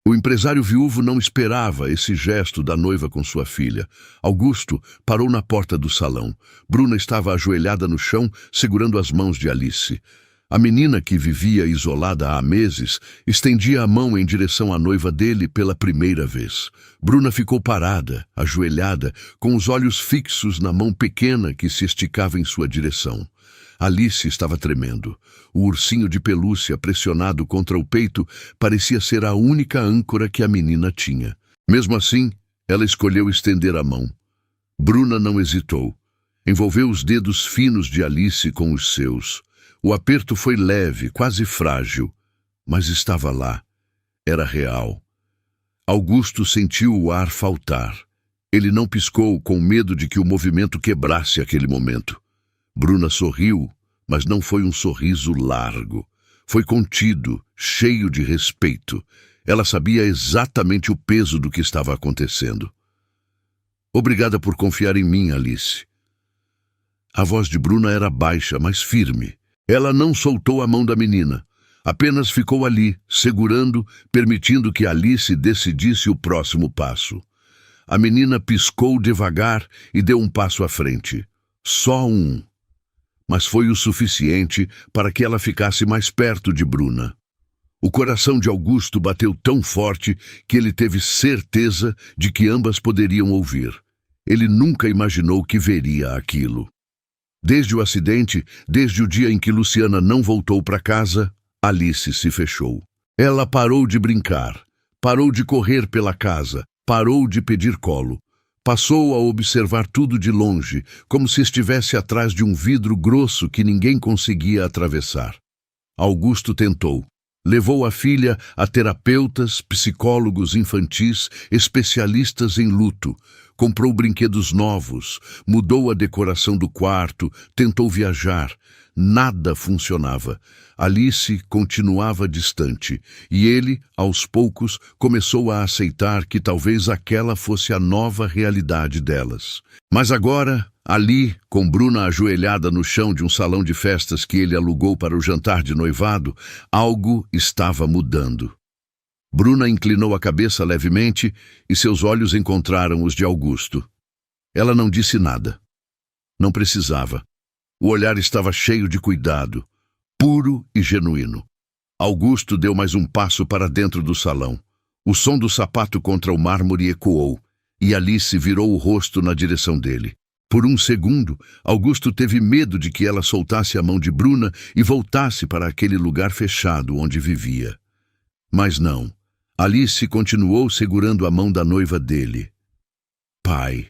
O empresário viúvo não esperava esse gesto da noiva com sua filha. Augusto parou na porta do salão. Bruna estava ajoelhada no chão, segurando as mãos de Alice. A menina, que vivia isolada há meses, estendia a mão em direção à noiva dele pela primeira vez. Bruna ficou parada, ajoelhada, com os olhos fixos na mão pequena que se esticava em sua direção. Alice estava tremendo. O ursinho de pelúcia pressionado contra o peito parecia ser a única âncora que a menina tinha. Mesmo assim, ela escolheu estender a mão. Bruna não hesitou. Envolveu os dedos finos de Alice com os seus. O aperto foi leve, quase frágil, mas estava lá. Era real. Augusto sentiu o ar faltar. Ele não piscou, com medo de que o movimento quebrasse aquele momento. Bruna sorriu, mas não foi um sorriso largo. Foi contido, cheio de respeito. Ela sabia exatamente o peso do que estava acontecendo. Obrigada por confiar em mim, Alice. A voz de Bruna era baixa, mas firme. Ela não soltou a mão da menina. Apenas ficou ali, segurando, permitindo que Alice decidisse o próximo passo. A menina piscou devagar e deu um passo à frente. Só um. Mas foi o suficiente para que ela ficasse mais perto de Bruna. O coração de Augusto bateu tão forte que ele teve certeza de que ambas poderiam ouvir. Ele nunca imaginou que veria aquilo. Desde o acidente, desde o dia em que Luciana não voltou para casa, Alice se fechou. Ela parou de brincar, parou de correr pela casa, parou de pedir colo. Passou a observar tudo de longe, como se estivesse atrás de um vidro grosso que ninguém conseguia atravessar. Augusto tentou. Levou a filha a terapeutas, psicólogos infantis, especialistas em luto. Comprou brinquedos novos, mudou a decoração do quarto, tentou viajar. Nada funcionava. Alice continuava distante, e ele, aos poucos, começou a aceitar que talvez aquela fosse a nova realidade delas. Mas agora, ali, com Bruna ajoelhada no chão de um salão de festas que ele alugou para o jantar de noivado, algo estava mudando. Bruna inclinou a cabeça levemente e seus olhos encontraram os de Augusto. Ela não disse nada. Não precisava. O olhar estava cheio de cuidado, puro e genuíno. Augusto deu mais um passo para dentro do salão. O som do sapato contra o mármore ecoou, e Alice virou o rosto na direção dele. Por um segundo, Augusto teve medo de que ela soltasse a mão de Bruna e voltasse para aquele lugar fechado onde vivia. Mas não. Alice continuou segurando a mão da noiva dele. Pai.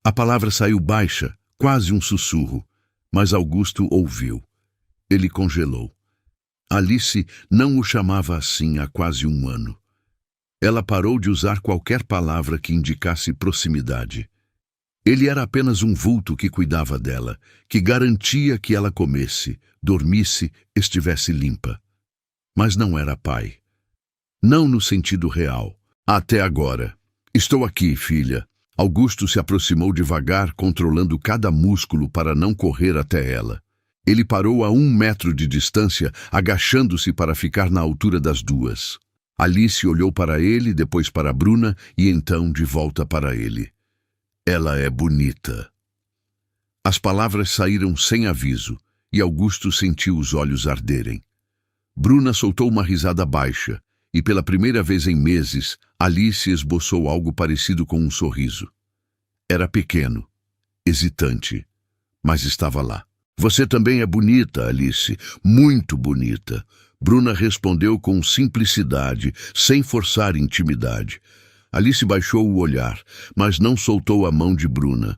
A palavra saiu baixa, quase um sussurro, mas Augusto ouviu. Ele congelou. Alice não o chamava assim há quase um ano. Ela parou de usar qualquer palavra que indicasse proximidade. Ele era apenas um vulto que cuidava dela, que garantia que ela comesse, dormisse, estivesse limpa. Mas não era pai. Não no sentido real. Até agora. Estou aqui, filha. Augusto se aproximou devagar, controlando cada músculo para não correr até ela. Ele parou a 1 metro de distância, agachando-se para ficar na altura das duas. Alice olhou para ele, depois para Bruna e então de volta para ele. Ela é bonita. As palavras saíram sem aviso e Augusto sentiu os olhos arderem. Bruna soltou uma risada baixa e pela primeira vez em meses, Alice esboçou algo parecido com um sorriso. Era pequeno, hesitante, mas estava lá. Você também é bonita, Alice, muito bonita. Bruna respondeu com simplicidade, sem forçar intimidade. Alice baixou o olhar, mas não soltou a mão de Bruna.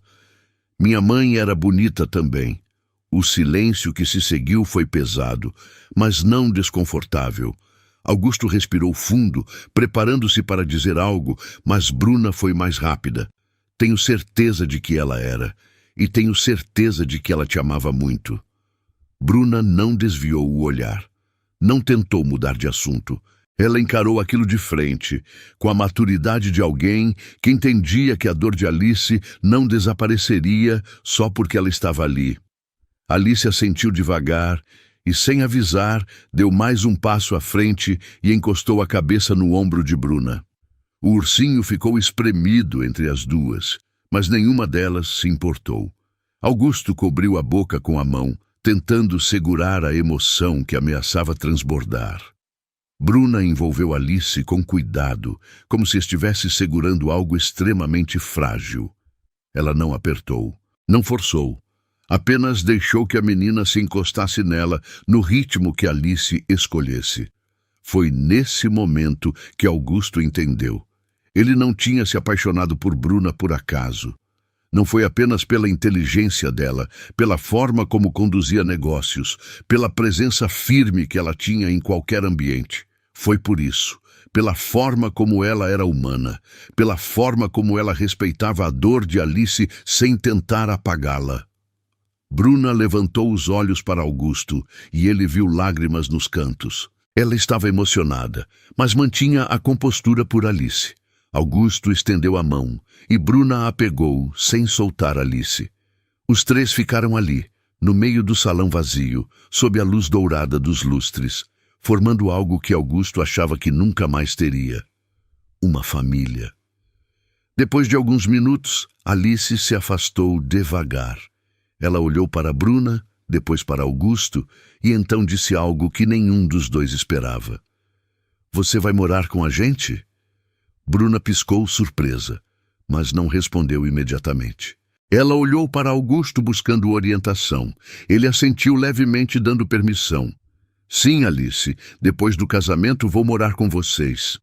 Minha mãe era bonita também. O silêncio que se seguiu foi pesado, mas não desconfortável. Augusto respirou fundo, preparando-se para dizer algo, mas Bruna foi mais rápida. Tenho certeza de que ela era, e tenho certeza de que ela te amava muito. Bruna não desviou o olhar. Não tentou mudar de assunto. Ela encarou aquilo de frente, com a maturidade de alguém que entendia que a dor de Alice não desapareceria só porque ela estava ali. Alice assentiu devagar e, sem avisar, deu mais um passo à frente e encostou a cabeça no ombro de Bruna. O ursinho ficou espremido entre as duas, mas nenhuma delas se importou. Augusto cobriu a boca com a mão, tentando segurar a emoção que ameaçava transbordar. Bruna envolveu Alice com cuidado, como se estivesse segurando algo extremamente frágil. Ela não apertou, não forçou, apenas deixou que a menina se encostasse nela no ritmo que Alice escolhesse. Foi nesse momento que Augusto entendeu. Ele não tinha se apaixonado por Bruna por acaso. Não foi apenas pela inteligência dela, pela forma como conduzia negócios, pela presença firme que ela tinha em qualquer ambiente. Foi por isso, pela forma como ela era humana, pela forma como ela respeitava a dor de Alice sem tentar apagá-la. Bruna levantou os olhos para Augusto e ele viu lágrimas nos cantos. Ela estava emocionada, mas mantinha a compostura por Alice. Augusto estendeu a mão e Bruna a pegou, sem soltar Alice. Os três ficaram ali, no meio do salão vazio, sob a luz dourada dos lustres, formando algo que Augusto achava que nunca mais teria. Uma família. Depois de alguns minutos, Alice se afastou devagar. Ela olhou para Bruna, depois para Augusto, e então disse algo que nenhum dos dois esperava. "Você vai morar com a gente?" Bruna piscou surpresa, mas não respondeu imediatamente. Ela olhou para Augusto buscando orientação. Ele assentiu levemente, dando permissão. "Sim, Alice, depois do casamento vou morar com vocês."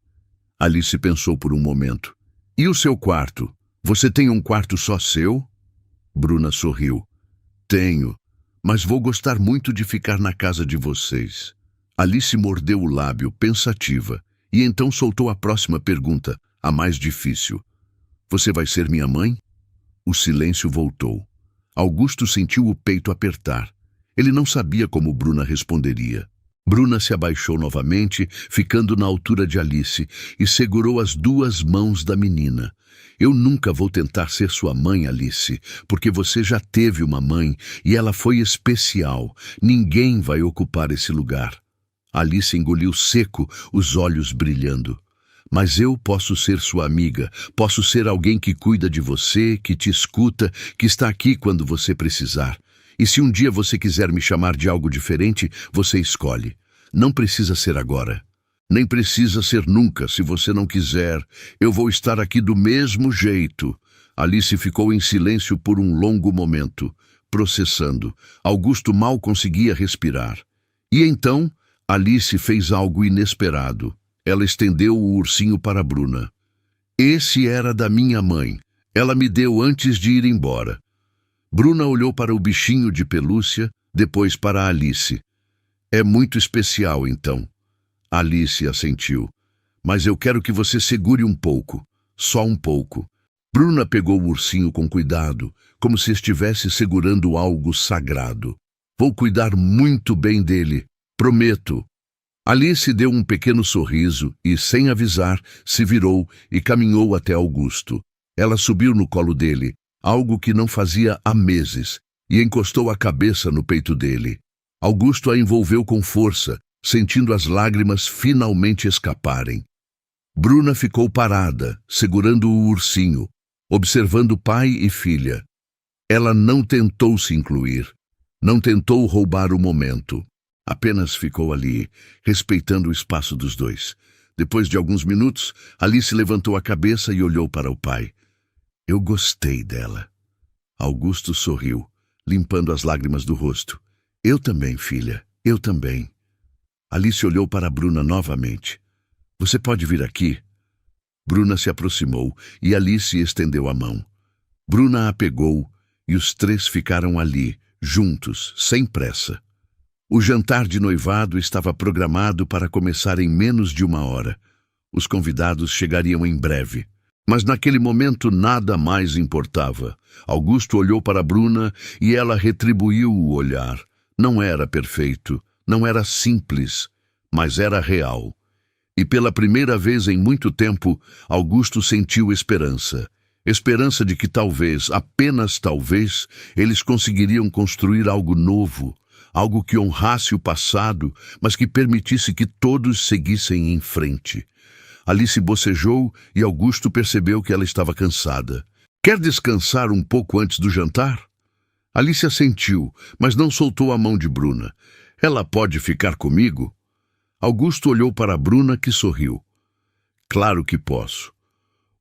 Alice pensou por um momento. "E o seu quarto? Você tem um quarto só seu?" Bruna sorriu. "Tenho, mas vou gostar muito de ficar na casa de vocês." Alice mordeu o lábio, pensativa, e então soltou a próxima pergunta, a mais difícil. "Você vai ser minha mãe?" O silêncio voltou. Augusto sentiu o peito apertar. Ele não sabia como Bruna responderia. Bruna se abaixou novamente, ficando na altura de Alice, e segurou as duas mãos da menina. "Eu nunca vou tentar ser sua mãe, Alice, porque você já teve uma mãe e ela foi especial. Ninguém vai ocupar esse lugar." Alice engoliu seco, os olhos brilhando. "Mas eu posso ser sua amiga, posso ser alguém que cuida de você, que te escuta, que está aqui quando você precisar. E se um dia você quiser me chamar de algo diferente, você escolhe. Não precisa ser agora. Nem precisa ser nunca, se você não quiser. Eu vou estar aqui do mesmo jeito." Alice ficou em silêncio por um longo momento, processando. Augusto mal conseguia respirar. E então, Alice fez algo inesperado. Ela estendeu o ursinho para Bruna. "Esse era da minha mãe. Ela me deu antes de ir embora." Bruna olhou para o bichinho de pelúcia, depois para Alice. "É muito especial, então." Alice assentiu. "Mas eu quero que você segure um pouco. Só um pouco." Bruna pegou o ursinho com cuidado, como se estivesse segurando algo sagrado. "Vou cuidar muito bem dele. Prometo." Alice deu um pequeno sorriso e, sem avisar, se virou e caminhou até Augusto. Ela subiu no colo dele, algo que não fazia há meses, e encostou a cabeça no peito dele. Augusto a envolveu com força, sentindo as lágrimas finalmente escaparem. Bruna ficou parada, segurando o ursinho, observando pai e filha. Ela não tentou se incluir, não tentou roubar o momento. Apenas ficou ali, respeitando o espaço dos dois. Depois de alguns minutos, Alice levantou a cabeça e olhou para o pai. "Eu gostei dela." Augusto sorriu, limpando as lágrimas do rosto. "Eu também, filha, eu também." Alice olhou para Bruna novamente. "Você pode vir aqui?" Bruna se aproximou e Alice estendeu a mão. Bruna a pegou e os três ficaram ali, juntos, sem pressa. O jantar de noivado estava programado para começar em menos de 1 hora. Os convidados chegariam em breve. Mas naquele momento nada mais importava. Augusto olhou para Bruna e ela retribuiu o olhar. Não era perfeito, não era simples, mas era real. E pela primeira vez em muito tempo, Augusto sentiu esperança. Esperança de que talvez, apenas talvez, eles conseguiriam construir algo novo. algo que honrasse o passado, mas que permitisse que todos seguissem em frente. Alice bocejou e Augusto percebeu que ela estava cansada. Quer descansar um pouco antes do jantar? Alice assentiu, mas não soltou a mão de Bruna. Ela pode ficar comigo? Augusto olhou para Bruna, que sorriu. Claro que posso.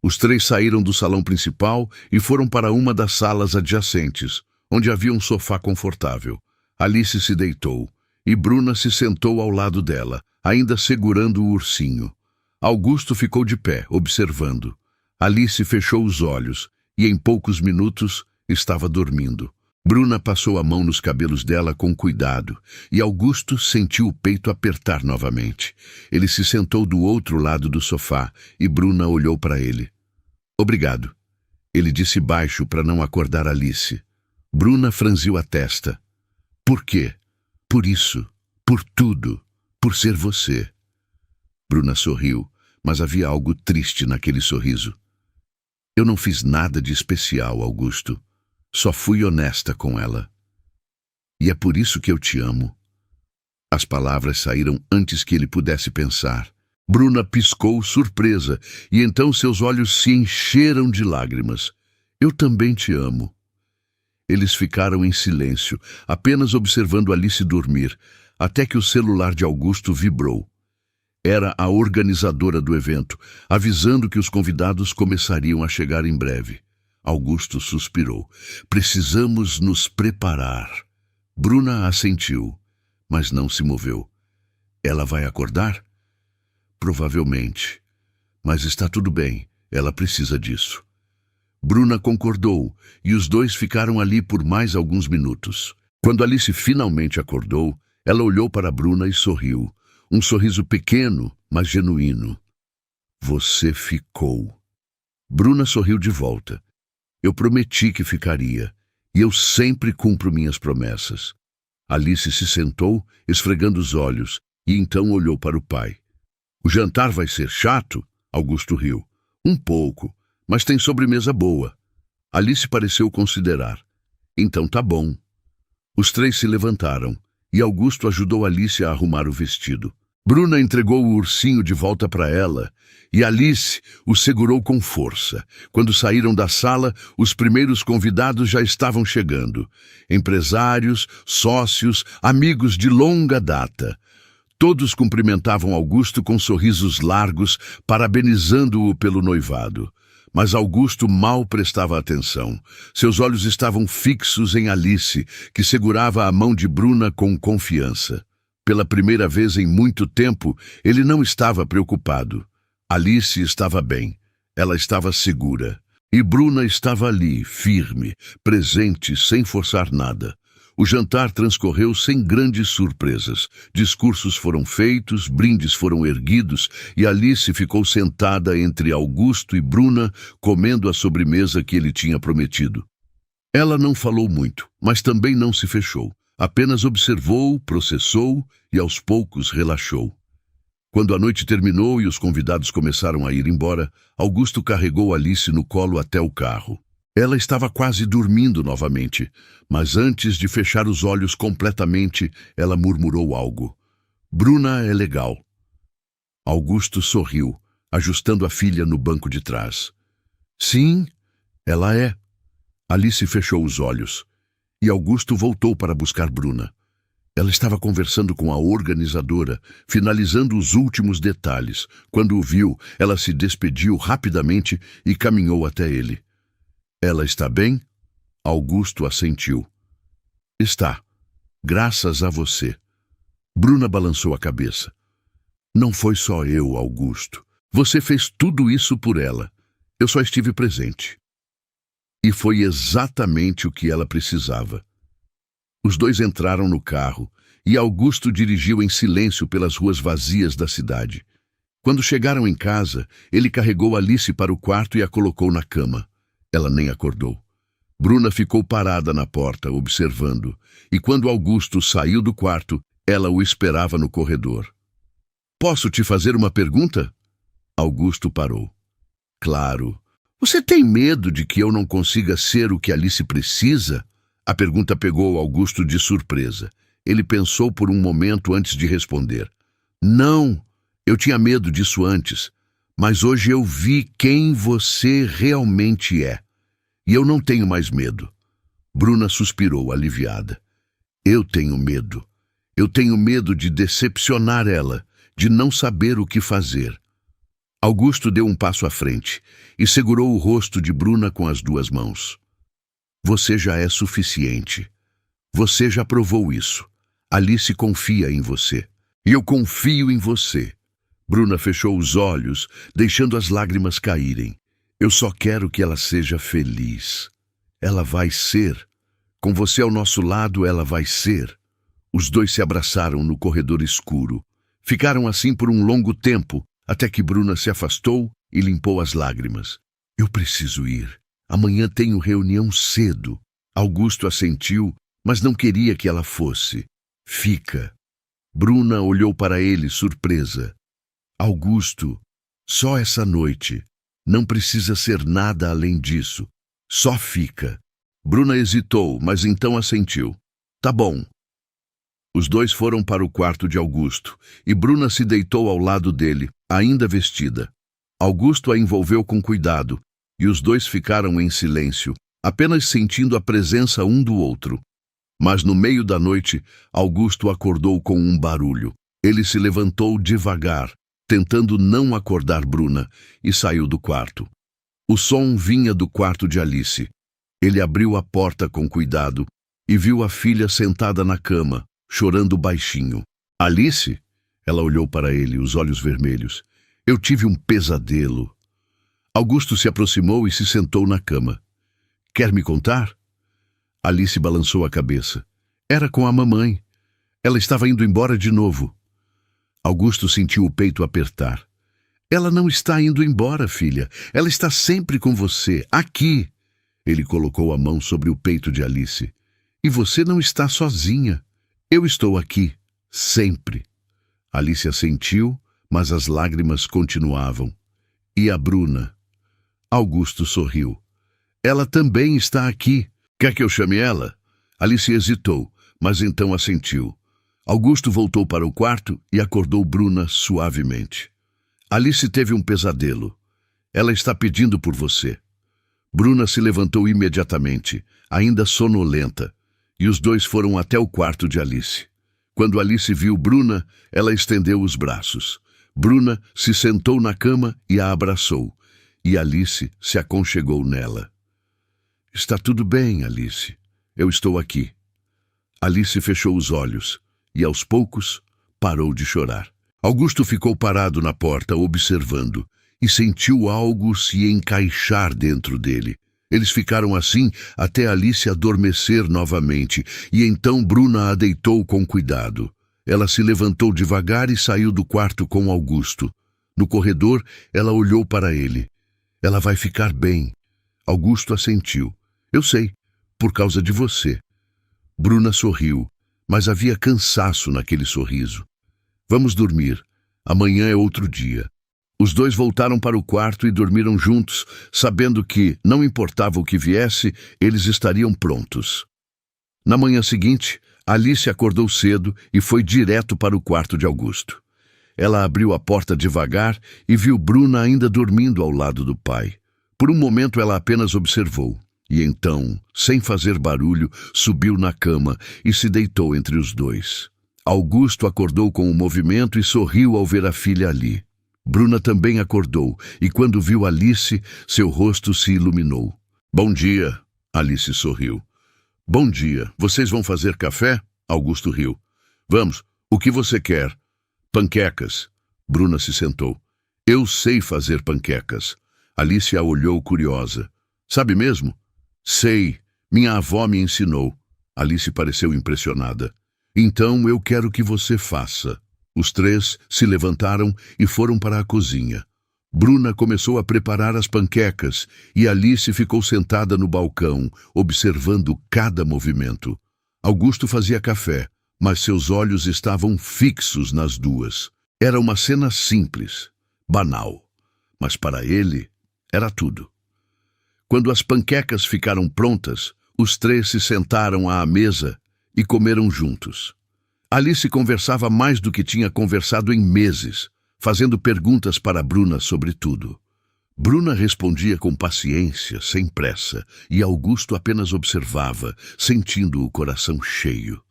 Os três saíram do salão principal e foram para uma das salas adjacentes, onde havia um sofá confortável. Alice se deitou e Bruna se sentou ao lado dela, ainda segurando o ursinho. Augusto ficou de pé, observando. Alice fechou os olhos e em poucos minutos estava dormindo. Bruna passou a mão nos cabelos dela com cuidado e Augusto sentiu o peito apertar novamente. Ele se sentou do outro lado do sofá e Bruna olhou para ele. Obrigado, ele disse baixo para não acordar Alice. Bruna franziu a testa. Por quê? Por isso, por tudo, por ser você. Bruna sorriu, mas havia algo triste naquele sorriso. Eu não fiz nada de especial, Augusto. Só fui honesta com ela. E é por isso que eu te amo. As palavras saíram antes que ele pudesse pensar. Bruna piscou, surpresa, e então seus olhos se encheram de lágrimas. Eu também te amo. Eles ficaram em silêncio, apenas observando Alice dormir, até que o celular de Augusto vibrou. Era a organizadora do evento, avisando que os convidados começariam a chegar em breve. Augusto suspirou. Precisamos nos preparar. Bruna assentiu, mas não se moveu. Ela vai acordar? Provavelmente. Mas está tudo bem, ela precisa disso. Bruna concordou, e os dois ficaram ali por mais alguns minutos. Quando Alice finalmente acordou, ela olhou para Bruna e sorriu. Um sorriso pequeno, mas genuíno. Você ficou. Bruna sorriu de volta. Eu prometi que ficaria, e eu sempre cumpro minhas promessas. Alice se sentou, esfregando os olhos, e então olhou para o pai. O jantar vai ser chato? Augusto riu. Um pouco, mas tem sobremesa boa. Alice pareceu considerar. Então tá bom. Os três se levantaram, e Augusto ajudou Alice a arrumar o vestido. Bruna entregou o ursinho de volta para ela, e Alice o segurou com força. Quando saíram da sala, os primeiros convidados já estavam chegando. Empresários, sócios, amigos de longa data. Todos cumprimentavam Augusto com sorrisos largos, parabenizando-o pelo noivado. Mas Augusto mal prestava atenção. Seus olhos estavam fixos em Alice, que segurava a mão de Bruna com confiança. Pela primeira vez em muito tempo, ele não estava preocupado. Alice estava bem. Ela estava segura. E Bruna estava ali, firme, presente, sem forçar nada. O jantar transcorreu sem grandes surpresas. Discursos foram feitos, brindes foram erguidos e Alice ficou sentada entre Augusto e Bruna, comendo a sobremesa que ele tinha prometido. Ela não falou muito, mas também não se fechou. Apenas observou, processou e aos poucos relaxou. Quando a noite terminou e os convidados começaram a ir embora, Augusto carregou Alice no colo até o carro. Ela estava quase dormindo novamente, mas antes de fechar os olhos completamente, ela murmurou algo. Bruna é legal. Augusto sorriu, ajustando a filha no banco de trás. Sim, ela é. Alice fechou os olhos. E Augusto voltou para buscar Bruna. Ela estava conversando com a organizadora, finalizando os últimos detalhes. Quando o viu, ela se despediu rapidamente e caminhou até ele. Ela está bem? Augusto assentiu. Está. Graças a você. Bruna balançou a cabeça. Não foi só eu, Augusto. Você fez tudo isso por ela. Eu só estive presente. E foi exatamente o que ela precisava. Os dois entraram no carro e Augusto dirigiu em silêncio pelas ruas vazias da cidade. Quando chegaram em casa, ele carregou Alice para o quarto e a colocou na cama. Ela nem acordou. Bruna ficou parada na porta, observando, e quando Augusto saiu do quarto, ela o esperava no corredor. Posso te fazer uma pergunta? Augusto parou. Claro. Você tem medo de que eu não consiga ser o que Alice precisa? A pergunta pegou Augusto de surpresa. Ele pensou por um momento antes de responder. Não, eu tinha medo disso antes, mas hoje eu vi quem você realmente é. E eu não tenho mais medo. Bruna suspirou, aliviada. Eu tenho medo. Eu tenho medo de decepcionar ela, de não saber o que fazer. Augusto deu um passo à frente e segurou o rosto de Bruna com as duas mãos. Você já é suficiente. Você já provou isso. Alice confia em você. E eu confio em você. Bruna fechou os olhos, deixando as lágrimas caírem. Eu só quero que ela seja feliz. Ela vai ser. Com você ao nosso lado, ela vai ser. Os dois se abraçaram no corredor escuro. Ficaram assim por um longo tempo, até que Bruna se afastou e limpou as lágrimas. Eu preciso ir. Amanhã tenho reunião cedo. Augusto assentiu, mas não queria que ela fosse. Fica. Bruna olhou para ele, surpresa. Augusto, só essa noite. Não precisa ser nada além disso. Só fica. Bruna hesitou, mas então assentiu. Tá bom. Os dois foram para o quarto de Augusto, e Bruna se deitou ao lado dele, ainda vestida. Augusto a envolveu com cuidado, e os dois ficaram em silêncio, apenas sentindo a presença um do outro. Mas no meio da noite, Augusto acordou com um barulho. Ele se levantou devagar, tentando não acordar Bruna, e saiu do quarto. O som vinha do quarto de Alice. Ele abriu a porta com cuidado e viu a filha sentada na cama, chorando baixinho. Alice? Ela olhou para ele, os olhos vermelhos. Eu tive um pesadelo. Augusto se aproximou e se sentou na cama. Quer me contar? Alice balançou a cabeça. Era com a mamãe. Ela estava indo embora de novo. Augusto sentiu o peito apertar. Ela não está indo embora, filha. Ela está sempre com você, aqui. Ele colocou a mão sobre o peito de Alice. E você não está sozinha. Eu estou aqui, sempre. Alice assentiu, mas as lágrimas continuavam. E a Bruna? Augusto sorriu. Ela também está aqui. Quer que eu chame ela? Alice hesitou, mas então assentiu. Augusto voltou para o quarto e acordou Bruna suavemente. Alice teve um pesadelo. Ela está pedindo por você. Bruna se levantou imediatamente, ainda sonolenta, e os dois foram até o quarto de Alice. Quando Alice viu Bruna, ela estendeu os braços. Bruna se sentou na cama e a abraçou, e Alice se aconchegou nela. Está tudo bem, Alice. Eu estou aqui. Alice fechou os olhos e, aos poucos, parou de chorar. Augusto ficou parado na porta, observando, e sentiu algo se encaixar dentro dele. Eles ficaram assim até Alice adormecer novamente, e então Bruna a deitou com cuidado. Ela se levantou devagar e saiu do quarto com Augusto. No corredor, ela olhou para ele. Ela vai ficar bem. Augusto assentiu. Eu sei, por causa de você. Bruna sorriu, mas havia cansaço naquele sorriso. Vamos dormir. Amanhã é outro dia. Os dois voltaram para o quarto e dormiram juntos, sabendo que, não importava o que viesse, eles estariam prontos. Na manhã seguinte, Alice acordou cedo e foi direto para o quarto de Augusto. Ela abriu a porta devagar e viu Bruna ainda dormindo ao lado do pai. Por um momento ela apenas observou, e então, sem fazer barulho, subiu na cama e se deitou entre os dois. Augusto acordou com o movimento e sorriu ao ver a filha ali. Bruna também acordou, e quando viu Alice, seu rosto se iluminou. Bom dia, Alice sorriu. Bom dia, vocês vão fazer café? Augusto riu. Vamos, o que você quer? Panquecas. Bruna se sentou. Eu sei fazer panquecas. Alice a olhou curiosa. Sabe mesmo? Sei, minha avó me ensinou. Alice pareceu impressionada. Então eu quero que você faça. Os três se levantaram e foram para a cozinha. Bruna começou a preparar as panquecas e Alice ficou sentada no balcão, observando cada movimento. Augusto fazia café, mas seus olhos estavam fixos nas duas. Era uma cena simples, banal, mas para ele era tudo. Quando as panquecas ficaram prontas, os três se sentaram à mesa e comeram juntos. Alice conversava mais do que tinha conversado em meses, fazendo perguntas para Bruna sobre tudo. Bruna respondia com paciência, sem pressa, e Augusto apenas observava, sentindo o coração cheio.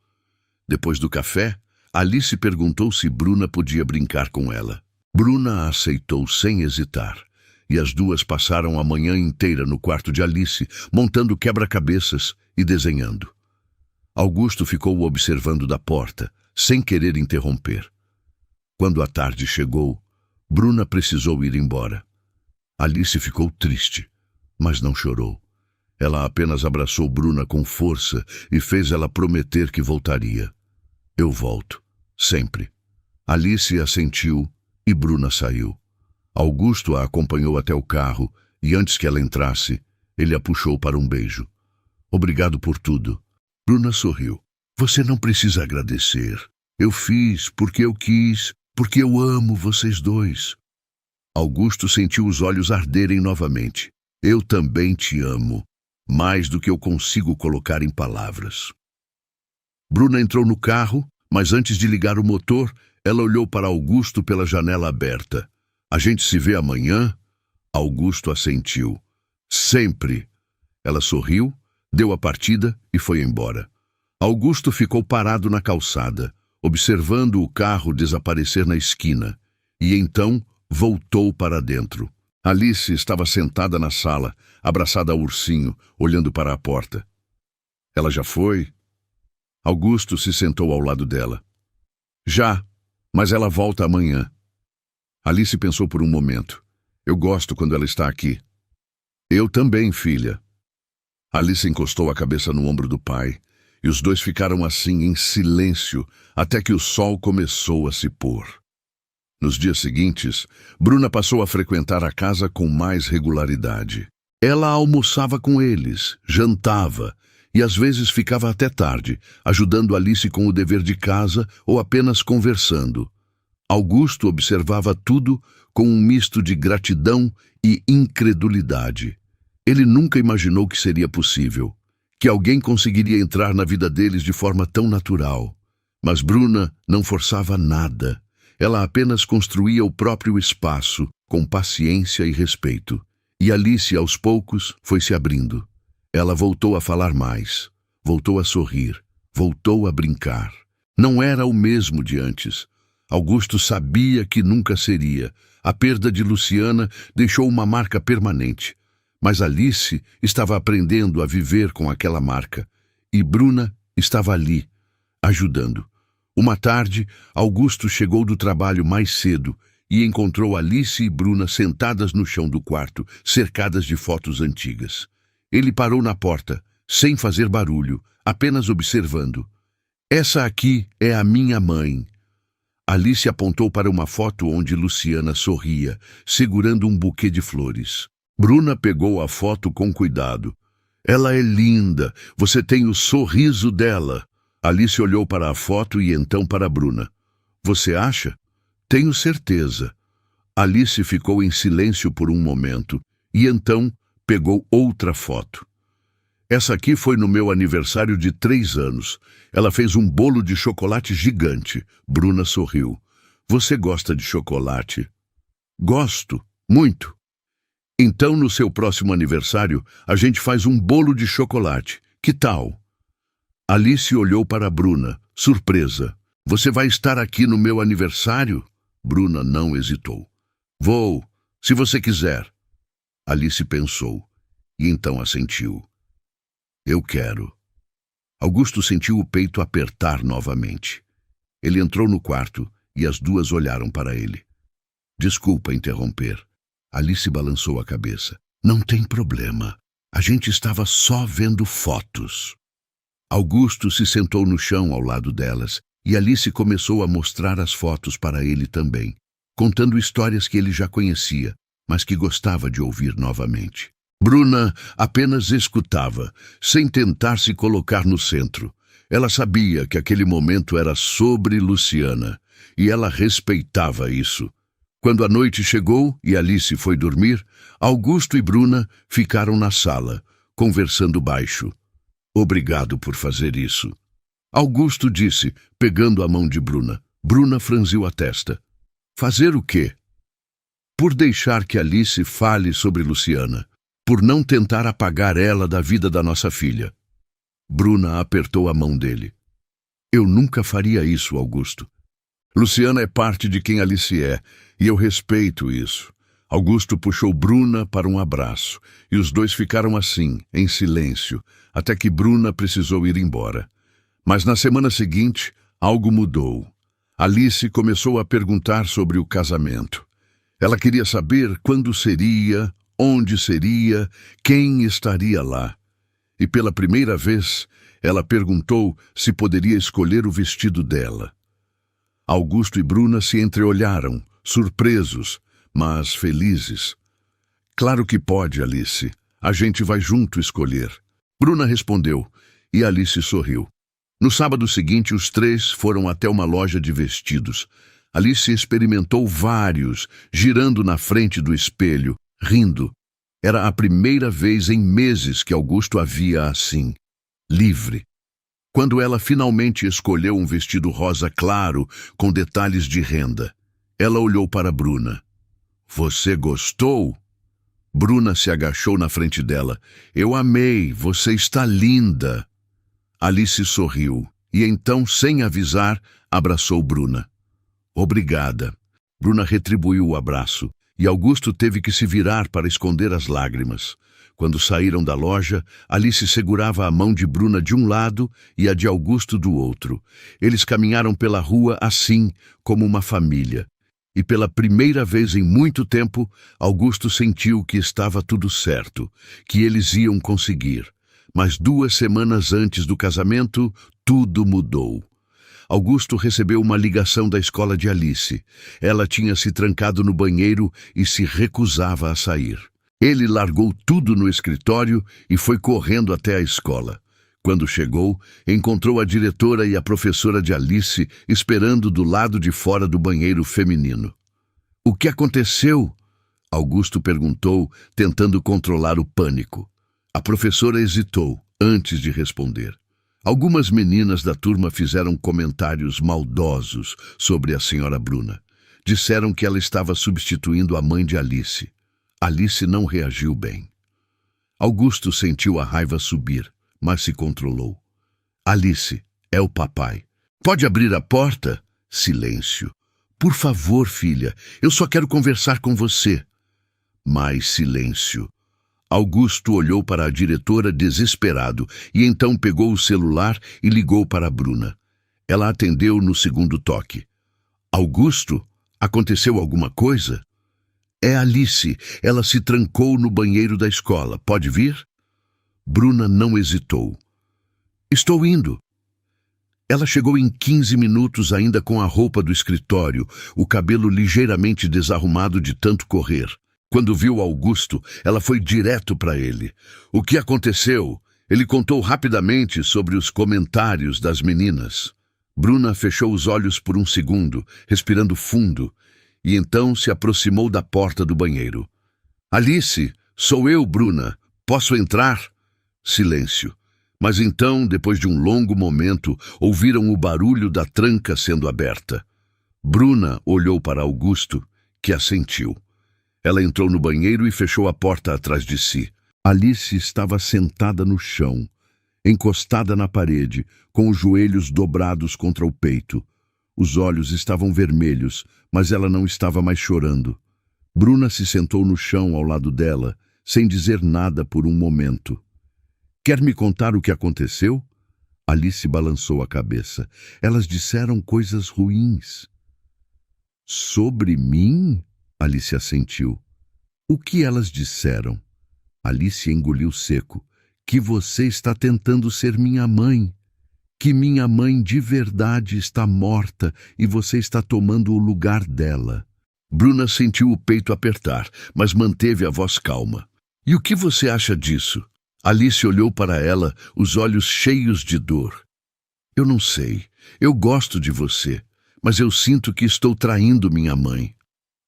Depois do café, Alice perguntou se Bruna podia brincar com ela. Bruna aceitou sem hesitar, e as duas passaram a manhã inteira no quarto de Alice, montando quebra-cabeças e desenhando. Augusto ficou observando da porta, sem querer interromper. Quando a tarde chegou, Bruna precisou ir embora. Alice ficou triste, mas não chorou. Ela apenas abraçou Bruna com força e fez ela prometer que voltaria. Eu volto, sempre. Alice assentiu e Bruna saiu. Augusto a acompanhou até o carro e antes que ela entrasse, ele a puxou para um beijo. Obrigado por tudo. Bruna sorriu. Você não precisa agradecer. Eu fiz porque eu quis, porque eu amo vocês dois. Augusto sentiu os olhos arderem novamente. Eu também te amo, mais do que eu consigo colocar em palavras. Bruna entrou no carro, mas antes de ligar o motor, ela olhou para Augusto pela janela aberta. A gente se vê amanhã? Augusto assentiu. Sempre. Ela sorriu, deu a partida e foi embora. Augusto ficou parado na calçada, observando o carro desaparecer na esquina, e então voltou para dentro. Alice estava sentada na sala, abraçada ao ursinho, olhando para a porta. Ela já foi? Augusto se sentou ao lado dela. Já, mas ela volta amanhã. Alice pensou por um momento. Eu gosto quando ela está aqui. Eu também, filha. Alice encostou a cabeça no ombro do pai, e os dois ficaram assim em silêncio até que o sol começou a se pôr. Nos dias seguintes, Bruna passou a frequentar a casa com mais regularidade. Ela almoçava com eles, jantava e às vezes ficava até tarde, ajudando Alice com o dever de casa ou apenas conversando. Augusto observava tudo com um misto de gratidão e incredulidade. Ele nunca imaginou que seria possível, que alguém conseguiria entrar na vida deles de forma tão natural. Mas Bruna não forçava nada. Ela apenas construía o próprio espaço, com paciência e respeito. E Alice, aos poucos, foi se abrindo. Ela voltou a falar mais, voltou a sorrir, voltou a brincar. Não era o mesmo de antes. Augusto sabia que nunca seria. A perda de Luciana deixou uma marca permanente. Mas Alice estava aprendendo a viver com aquela marca. E Bruna estava ali, ajudando. Uma tarde, Augusto chegou do trabalho mais cedo e encontrou Alice e Bruna sentadas no chão do quarto, cercadas de fotos antigas. Ele parou na porta, sem fazer barulho, apenas observando. Essa aqui é a minha mãe. Alice apontou para uma foto onde Luciana sorria, segurando um buquê de flores. Bruna pegou a foto com cuidado. Ela é linda, você tem o sorriso dela. Alice olhou para a foto e então para Bruna. Você acha? Tenho certeza. Alice ficou em silêncio por um momento e então pegou outra foto. Essa aqui foi no meu aniversário de 3 anos. Ela fez um bolo de chocolate gigante. Bruna sorriu. Você gosta de chocolate? Gosto, muito. Então, no seu próximo aniversário, a gente faz um bolo de chocolate. Que tal? Alice olhou para Bruna, surpresa. Você vai estar aqui no meu aniversário? Bruna não hesitou. Vou, se você quiser. Alice pensou, e então assentiu. Eu quero. Augusto sentiu o peito apertar novamente. Ele entrou no quarto e as duas olharam para ele. Desculpa interromper. Alice balançou a cabeça. Não tem problema. A gente estava só vendo fotos. Augusto se sentou no chão ao lado delas e Alice começou a mostrar as fotos para ele também, contando histórias que ele já conhecia, mas que gostava de ouvir novamente. Bruna apenas escutava, sem tentar se colocar no centro. Ela sabia que aquele momento era sobre Luciana, e ela respeitava isso. Quando a noite chegou e Alice foi dormir, Augusto e Bruna ficaram na sala, conversando baixo. Obrigado por fazer isso. Augusto disse, pegando a mão de Bruna. Bruna franziu a testa. Fazer o quê? Por deixar que Alice fale sobre Luciana. Por não tentar apagar ela da vida da nossa filha. Bruna apertou a mão dele. Eu nunca faria isso, Augusto. Luciana é parte de quem Alice é, e eu respeito isso. Augusto puxou Bruna para um abraço, e os dois ficaram assim, em silêncio, até que Bruna precisou ir embora. Mas na semana seguinte, algo mudou. Alice começou a perguntar sobre o casamento. Ela queria saber quando seria, onde seria, quem estaria lá. E pela primeira vez, ela perguntou se poderia escolher o vestido dela. Augusto e Bruna se entreolharam, surpresos, mas felizes. Claro que pode, Alice. A gente vai junto escolher. Bruna respondeu, e Alice sorriu. No sábado seguinte, os três foram até uma loja de vestidos. Alice experimentou vários, girando na frente do espelho, rindo. Era a primeira vez em meses que Augusto a via assim, livre. Quando ela finalmente escolheu um vestido rosa claro, com detalhes de renda, ela olhou para Bruna. Você gostou? Bruna se agachou na frente dela. Eu amei, você está linda. Alice sorriu e então, sem avisar, abraçou Bruna. Obrigada. Bruna retribuiu o abraço e Augusto teve que se virar para esconder as lágrimas. Quando saíram da loja, Alice segurava a mão de Bruna de um lado e a de Augusto do outro. Eles caminharam pela rua assim, como uma família. E pela primeira vez em muito tempo, Augusto sentiu que estava tudo certo, que eles iam conseguir. Mas 2 semanas antes do casamento, tudo mudou. Augusto recebeu uma ligação da escola de Alice. Ela tinha se trancado no banheiro e se recusava a sair. Ele largou tudo no escritório e foi correndo até a escola. Quando chegou, encontrou a diretora e a professora de Alice esperando do lado de fora do banheiro feminino. O que aconteceu? Augusto perguntou, tentando controlar o pânico. A professora hesitou antes de responder. Algumas meninas da turma fizeram comentários maldosos sobre a senhora Bruna. Disseram que ela estava substituindo a mãe de Alice. Alice não reagiu bem. Augusto sentiu a raiva subir, mas se controlou. Alice, é o papai. Pode abrir a porta? Silêncio. Por favor, filha, eu só quero conversar com você. Mais silêncio. Augusto olhou para a diretora desesperado e então pegou o celular e ligou para a Bruna. Ela atendeu no segundo toque. Augusto, aconteceu alguma coisa? É Alice. Ela se trancou no banheiro da escola. Pode vir? Bruna não hesitou. Estou indo. Ela chegou em 15 minutos ainda com a roupa do escritório, o cabelo ligeiramente desarrumado de tanto correr. Quando viu Augusto, ela foi direto para ele. O que aconteceu? Ele contou rapidamente sobre os comentários das meninas. Bruna fechou os olhos por um segundo, respirando fundo, e então se aproximou da porta do banheiro. Alice, sou eu, Bruna. Posso entrar? Silêncio. Mas então, depois de um longo momento, ouviram o barulho da tranca sendo aberta. Bruna olhou para Augusto, que assentiu. Ela entrou no banheiro e fechou a porta atrás de si. Alice estava sentada no chão, encostada na parede, com os joelhos dobrados contra o peito. Os olhos estavam vermelhos, mas ela não estava mais chorando. Bruna se sentou no chão ao lado dela, sem dizer nada por um momento. Quer me contar o que aconteceu? Alice balançou a cabeça. Elas disseram coisas ruins. Sobre mim? Alice assentiu. O que elas disseram? Alice engoliu seco. Que você está tentando ser minha mãe. Que minha mãe de verdade está morta e você está tomando o lugar dela. Bruna sentiu o peito apertar, mas manteve a voz calma. E o que você acha disso? Alice olhou para ela, os olhos cheios de dor. Eu não sei. Eu gosto de você, mas eu sinto que estou traindo minha mãe.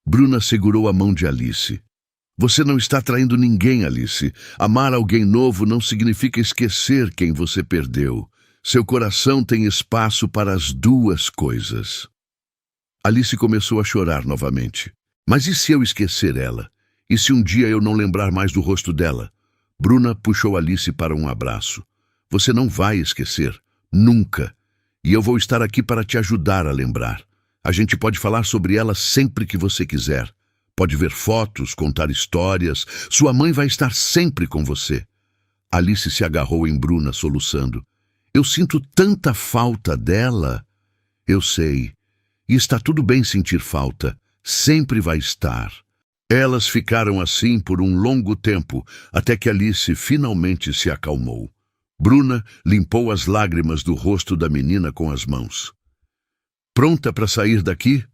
Bruna segurou a mão de Alice. Você não está traindo ninguém, Alice. Amar alguém novo não significa esquecer quem você perdeu. Seu coração tem espaço para as duas coisas. Alice começou a chorar novamente. Mas e se eu esquecer ela? E se um dia eu não lembrar mais do rosto dela? Bruna puxou Alice para um abraço. Você não vai esquecer. Nunca. E eu vou estar aqui para te ajudar a lembrar. A gente pode falar sobre ela sempre que você quiser. Pode ver fotos, contar histórias. Sua mãe vai estar sempre com você. Alice se agarrou em Bruna, soluçando. Eu sinto tanta falta dela. Eu sei. E está tudo bem sentir falta. Sempre vai estar. Elas ficaram assim por um longo tempo, até que Alice finalmente se acalmou. Bruna limpou as lágrimas do rosto da menina com as mãos. Pronta para sair daqui?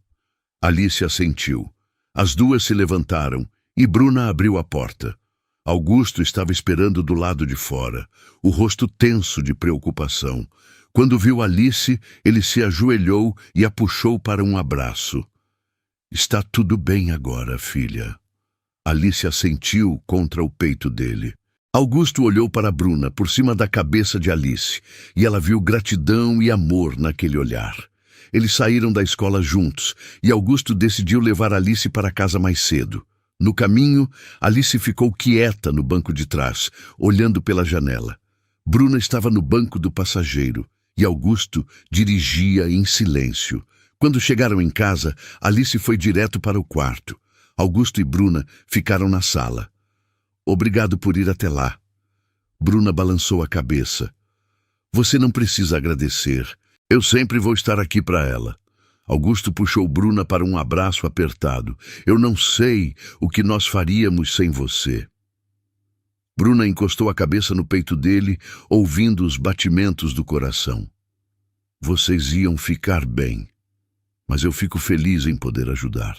Alice assentiu. As duas se levantaram e Bruna abriu a porta. Augusto estava esperando do lado de fora, o rosto tenso de preocupação. Quando viu Alice, ele se ajoelhou e a puxou para um abraço. Está tudo bem agora, filha. Alice assentiu contra o peito dele. Augusto olhou para Bruna por cima da cabeça de Alice e ela viu gratidão e amor naquele olhar. Eles saíram da escola juntos e Augusto decidiu levar Alice para casa mais cedo. No caminho, Alice ficou quieta no banco de trás, olhando pela janela. Bruna estava no banco do passageiro e Augusto dirigia em silêncio. Quando chegaram em casa, Alice foi direto para o quarto. Augusto e Bruna ficaram na sala. Obrigado por ir até lá. Bruna balançou a cabeça. Você não precisa agradecer. Eu sempre vou estar aqui para ela. Augusto puxou Bruna para um abraço apertado. Eu não sei o que nós faríamos sem você. Bruna encostou a cabeça no peito dele, ouvindo os batimentos do coração. Vocês iam ficar bem, mas eu fico feliz em poder ajudar.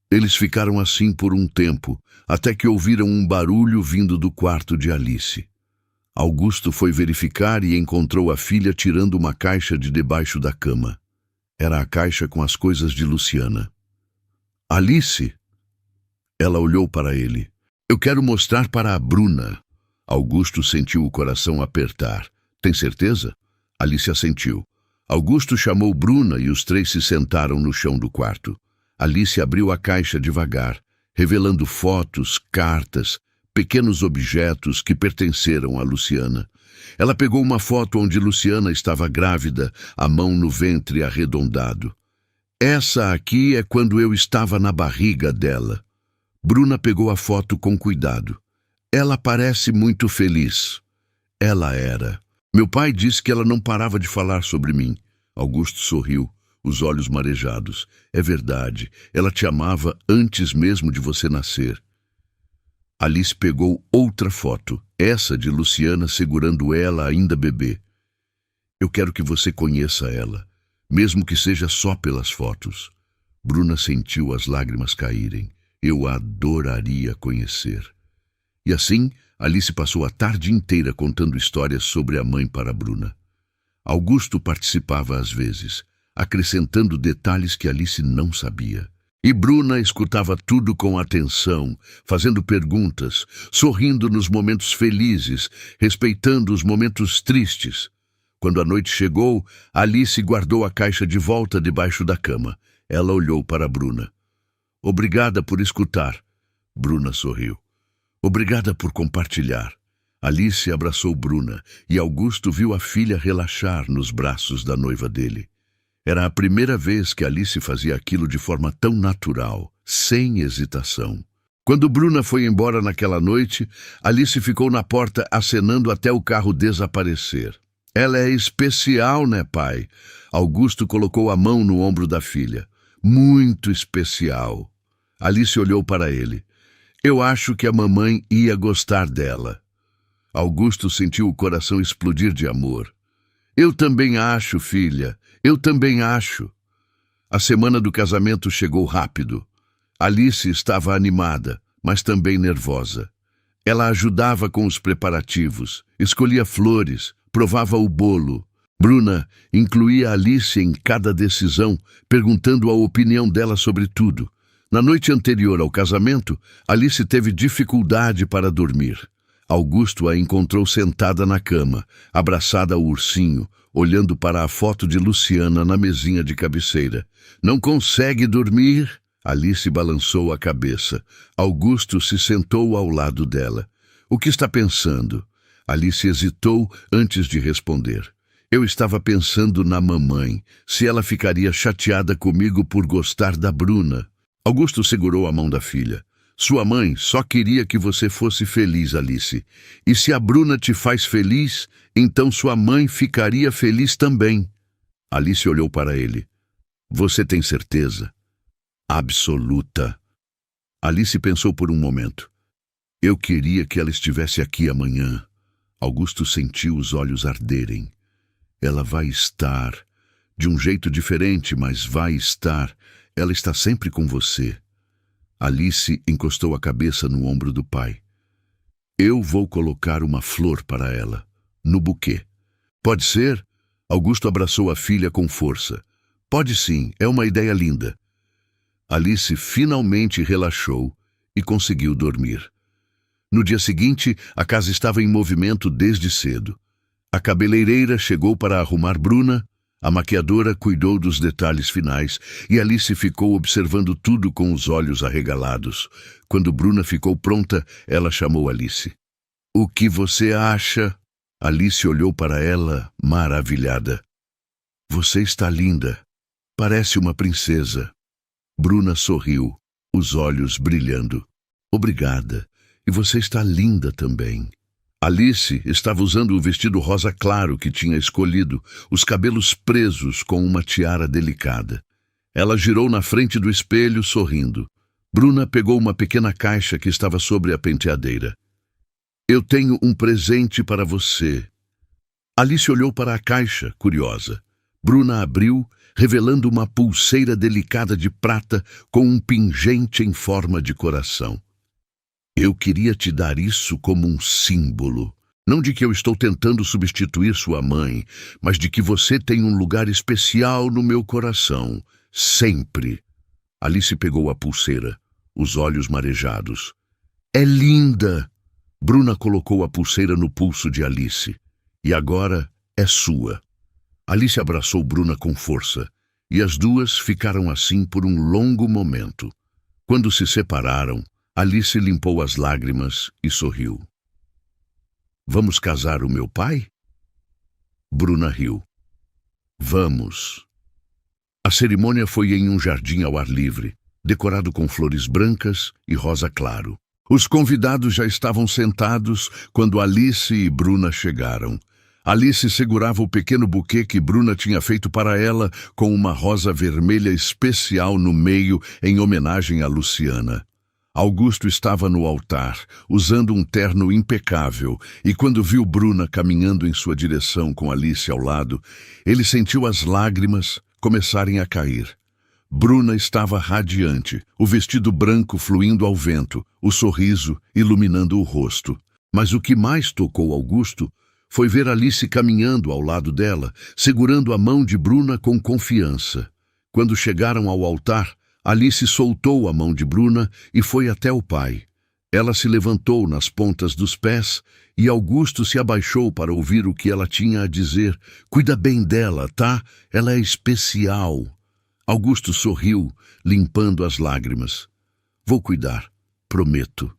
Eles ficaram assim por um tempo, até que ouviram um barulho vindo do quarto de Alice. Augusto foi verificar e encontrou a filha tirando uma caixa de debaixo da cama. Era a caixa com as coisas de Luciana. Alice? Ela olhou para ele. Eu quero mostrar para a Bruna. Augusto sentiu o coração apertar. Tem certeza? Alice assentiu. Augusto chamou Bruna e os três se sentaram no chão do quarto. Alice abriu a caixa devagar, revelando fotos, cartas, pequenos objetos que pertenceram a Luciana. Ela pegou uma foto onde Luciana estava grávida, a mão no ventre arredondado. Essa aqui é quando eu estava na barriga dela. Bruna pegou a foto com cuidado. Ela parece muito feliz. Ela era. Meu pai disse que ela não parava de falar sobre mim. Augusto sorriu, os olhos marejados. É verdade, ela te amava antes mesmo de você nascer. Alice pegou outra foto, essa de Luciana segurando ela ainda bebê. Eu quero que você conheça ela, mesmo que seja só pelas fotos. Bruna sentiu as lágrimas caírem. Eu a adoraria conhecer. E assim, Alice passou a tarde inteira contando histórias sobre a mãe para Bruna. Augusto participava às vezes, acrescentando detalhes que Alice não sabia. E Bruna escutava tudo com atenção, fazendo perguntas, sorrindo nos momentos felizes, respeitando os momentos tristes. Quando a noite chegou, Alice guardou a caixa de volta debaixo da cama. Ela olhou para Bruna. Obrigada por escutar. Bruna sorriu. Obrigada por compartilhar. Alice abraçou Bruna e Augusto viu a filha relaxar nos braços da noiva dele. Era a primeira vez que Alice fazia aquilo de forma tão natural, sem hesitação. Quando Bruna foi embora naquela noite, Alice ficou na porta acenando até o carro desaparecer. Ela é especial, né, pai? Augusto colocou a mão no ombro da filha. Muito especial. Alice olhou para ele. Eu acho que a mamãe ia gostar dela. Augusto sentiu o coração explodir de amor. Eu também acho, filha. Eu também acho. A semana do casamento chegou rápido. Alice estava animada, mas também nervosa. Ela ajudava com os preparativos, escolhia flores, provava o bolo. Bruna incluía Alice em cada decisão, perguntando a opinião dela sobre tudo. Na noite anterior ao casamento, Alice teve dificuldade para dormir. Augusto a encontrou sentada na cama, abraçada ao ursinho, olhando para a foto de Luciana na mesinha de cabeceira. Não consegue dormir? Alice balançou a cabeça. Augusto se sentou ao lado dela. O que está pensando? Alice hesitou antes de responder. Eu estava pensando na mamãe, se ela ficaria chateada comigo por gostar da Bruna. Augusto segurou a mão da filha. Sua mãe só queria que você fosse feliz, Alice. E se a Bruna te faz feliz, então sua mãe ficaria feliz também. Alice olhou para ele. Você tem certeza? Absoluta. Alice pensou por um momento. Eu queria que ela estivesse aqui amanhã. Augusto sentiu os olhos arderem. Ela vai estar, de um jeito diferente, mas vai estar. Ela está sempre com você. Alice encostou a cabeça no ombro do pai. Eu vou colocar uma flor para ela, no buquê. Pode ser? Augusto abraçou a filha com força. Pode sim, é uma ideia linda. Alice finalmente relaxou e conseguiu dormir. No dia seguinte, a casa estava em movimento desde cedo. A cabeleireira chegou para arrumar Bruna, a maquiadora cuidou dos detalhes finais e Alice ficou observando tudo com os olhos arregalados. Quando Bruna ficou pronta, ela chamou Alice. O que você acha? Alice olhou para ela, maravilhada. Você está linda. Parece uma princesa. Bruna sorriu, os olhos brilhando. Obrigada. E você está linda também. Alice estava usando o vestido rosa claro que tinha escolhido, os cabelos presos com uma tiara delicada. Ela girou na frente do espelho, sorrindo. Bruna pegou uma pequena caixa que estava sobre a penteadeira. Eu tenho um presente para você. Alice olhou para a caixa, curiosa. Bruna abriu, revelando uma pulseira delicada de prata com um pingente em forma de coração. Eu queria te dar isso como um símbolo. Não de que eu estou tentando substituir sua mãe, mas de que você tem um lugar especial no meu coração. Sempre. Alice pegou a pulseira, os olhos marejados. É linda! Bruna colocou a pulseira no pulso de Alice. E agora é sua. Alice abraçou Bruna com força, e as duas ficaram assim por um longo momento. Quando se separaram, Alice limpou as lágrimas e sorriu. Vamos casar o meu pai? Bruna riu. Vamos. A cerimônia foi em um jardim ao ar livre, decorado com flores brancas e rosa claro. Os convidados já estavam sentados quando Alice e Bruna chegaram. Alice segurava o pequeno buquê que Bruna tinha feito para ela com uma rosa vermelha especial no meio em homenagem a Luciana. Augusto estava no altar, usando um terno impecável, e quando viu Bruna caminhando em sua direção com Alice ao lado, ele sentiu as lágrimas começarem a cair. Bruna estava radiante, o vestido branco fluindo ao vento, o sorriso iluminando o rosto. Mas o que mais tocou Augusto foi ver Alice caminhando ao lado dela, segurando a mão de Bruna com confiança. Quando chegaram ao altar, Alice soltou a mão de Bruna e foi até o pai. Ela se levantou nas pontas dos pés e Augusto se abaixou para ouvir o que ela tinha a dizer. Cuida bem dela, tá? Ela é especial. Augusto sorriu, limpando as lágrimas. Vou cuidar, prometo.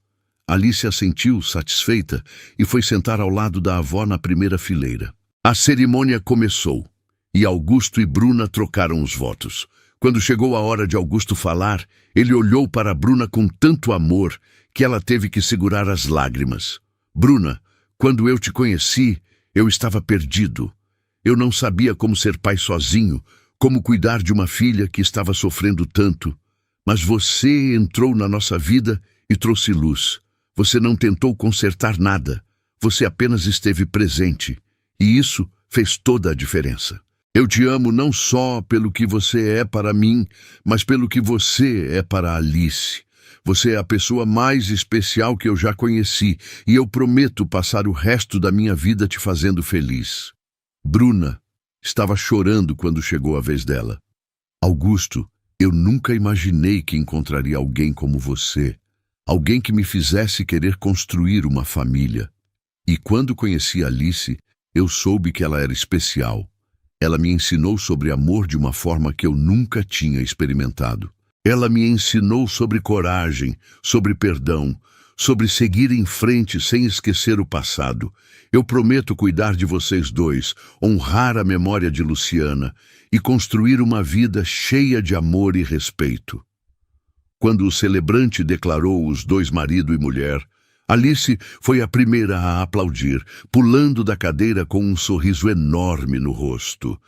Alice assentiu, satisfeita, e foi sentar ao lado da avó na primeira fileira. A cerimônia começou, e Augusto e Bruna trocaram os votos. Quando chegou a hora de Augusto falar, ele olhou para Bruna com tanto amor que ela teve que segurar as lágrimas. Bruna, quando eu te conheci, eu estava perdido. Eu não sabia como ser pai sozinho, como cuidar de uma filha que estava sofrendo tanto. Mas você entrou na nossa vida e trouxe luz. Você não tentou consertar nada. Você apenas esteve presente. E isso fez toda a diferença. Eu te amo não só pelo que você é para mim, mas pelo que você é para Alice. Você é a pessoa mais especial que eu já conheci, e eu prometo passar o resto da minha vida te fazendo feliz. Bruna estava chorando quando chegou a vez dela. Augusto, eu nunca imaginei que encontraria alguém como você. Alguém que me fizesse querer construir uma família. E quando conheci Alice, eu soube que ela era especial. Ela me ensinou sobre amor de uma forma que eu nunca tinha experimentado. Ela me ensinou sobre coragem, sobre perdão, sobre seguir em frente sem esquecer o passado. Eu prometo cuidar de vocês dois, honrar a memória de Luciana e construir uma vida cheia de amor e respeito. Quando o celebrante declarou os dois marido e mulher, Alice foi a primeira a aplaudir, pulando da cadeira com um sorriso enorme no rosto.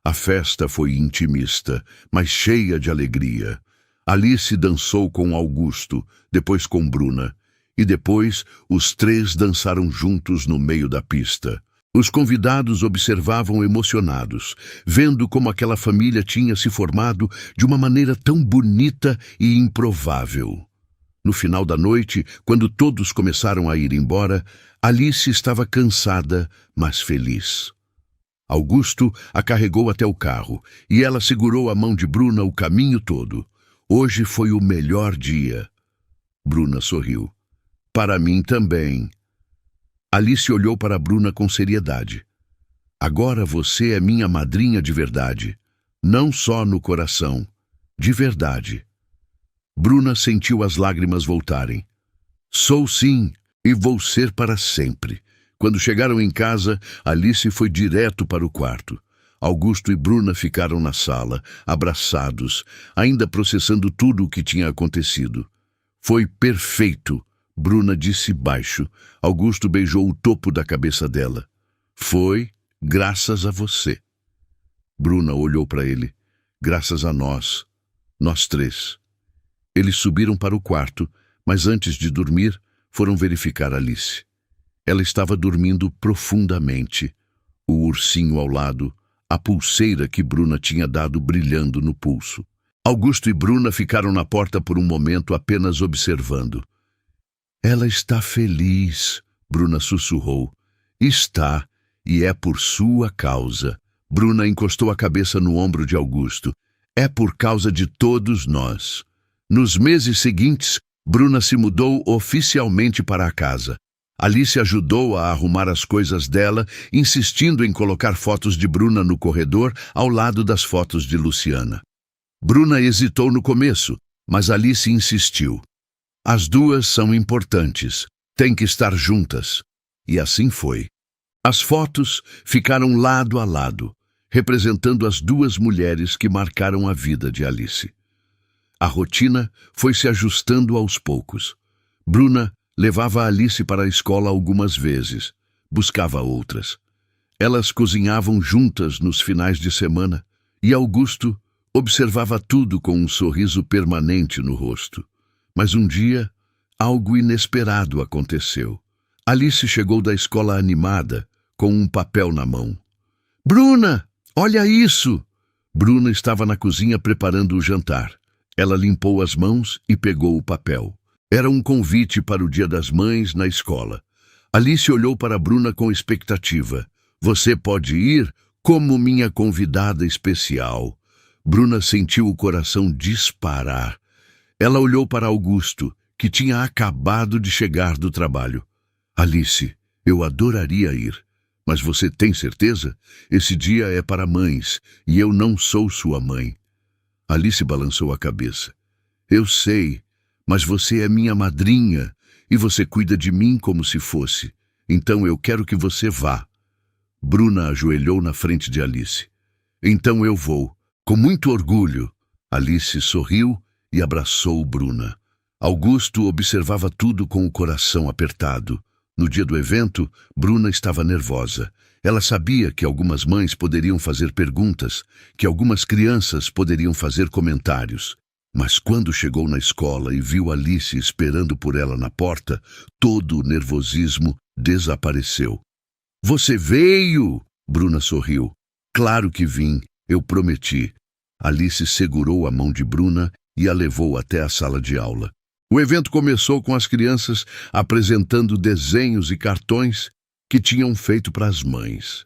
A festa foi intimista, mas cheia de alegria. Alice dançou com Augusto, depois com Bruna, e depois os três dançaram juntos no meio da pista. Os convidados observavam emocionados, vendo como aquela família tinha se formado de uma maneira tão bonita e improvável. No final da noite, quando todos começaram a ir embora, Alice estava cansada, mas feliz. Augusto a carregou até o carro, e ela segurou a mão de Bruna o caminho todo. Hoje foi o melhor dia. Bruna sorriu. Para mim também. Alice olhou para Bruna com seriedade. Agora você é minha madrinha de verdade. Não só no coração. De verdade. Bruna sentiu as lágrimas voltarem. Sou sim, e vou ser para sempre. Quando chegaram em casa, Alice foi direto para o quarto. Augusto e Bruna ficaram na sala, abraçados, ainda processando tudo o que tinha acontecido. Foi perfeito, Bruna disse baixo. Augusto beijou o topo da cabeça dela. Foi graças a você. Bruna olhou para ele. Graças a nós. Nós três. Eles subiram para o quarto, mas antes de dormir, foram verificar Alice. Ela estava dormindo profundamente. O ursinho ao lado, a pulseira que Bruna tinha dado brilhando no pulso. Augusto e Bruna ficaram na porta por um momento apenas observando. Ela está feliz, Bruna sussurrou. Está, e é por sua causa. Bruna encostou a cabeça no ombro de Augusto. É por causa de todos nós. Nos meses seguintes, Bruna se mudou oficialmente para a casa. Alice ajudou a arrumar as coisas dela, insistindo em colocar fotos de Bruna no corredor ao lado das fotos de Luciana. Bruna hesitou no começo, mas Alice insistiu. As duas são importantes, têm que estar juntas. E assim foi. As fotos ficaram lado a lado, representando as duas mulheres que marcaram a vida de Alice. A rotina foi se ajustando aos poucos. Bruna levava Alice para a escola algumas vezes, buscava outras. Elas cozinhavam juntas nos finais de semana e Augusto observava tudo com um sorriso permanente no rosto. Mas um dia, algo inesperado aconteceu. Alice chegou da escola animada, com um papel na mão. Bruna, olha isso! Bruna estava na cozinha preparando o jantar. Ela limpou as mãos e pegou o papel. Era um convite para o Dia das Mães na escola. Alice olhou para Bruna com expectativa. Você pode ir como minha convidada especial. Bruna sentiu o coração disparar. Ela olhou para Augusto, que tinha acabado de chegar do trabalho. Alice, eu adoraria ir. Mas você tem certeza? Esse dia é para mães, e eu não sou sua mãe. Alice balançou a cabeça. Eu sei, mas você é minha madrinha, e você cuida de mim como se fosse. Então eu quero que você vá. Bruna ajoelhou na frente de Alice. Então eu vou, com muito orgulho. Alice sorriu e abraçou Bruna. Augusto observava tudo com o coração apertado. No dia do evento, Bruna estava nervosa. Ela sabia que algumas mães poderiam fazer perguntas, que algumas crianças poderiam fazer comentários. Mas quando chegou na escola e viu Alice esperando por ela na porta, todo o nervosismo desapareceu. Você veio! Bruna sorriu. Claro que vim, eu prometi. Alice segurou a mão de Bruna e a levou até a sala de aula. O evento começou com as crianças apresentando desenhos e cartões que tinham feito para as mães.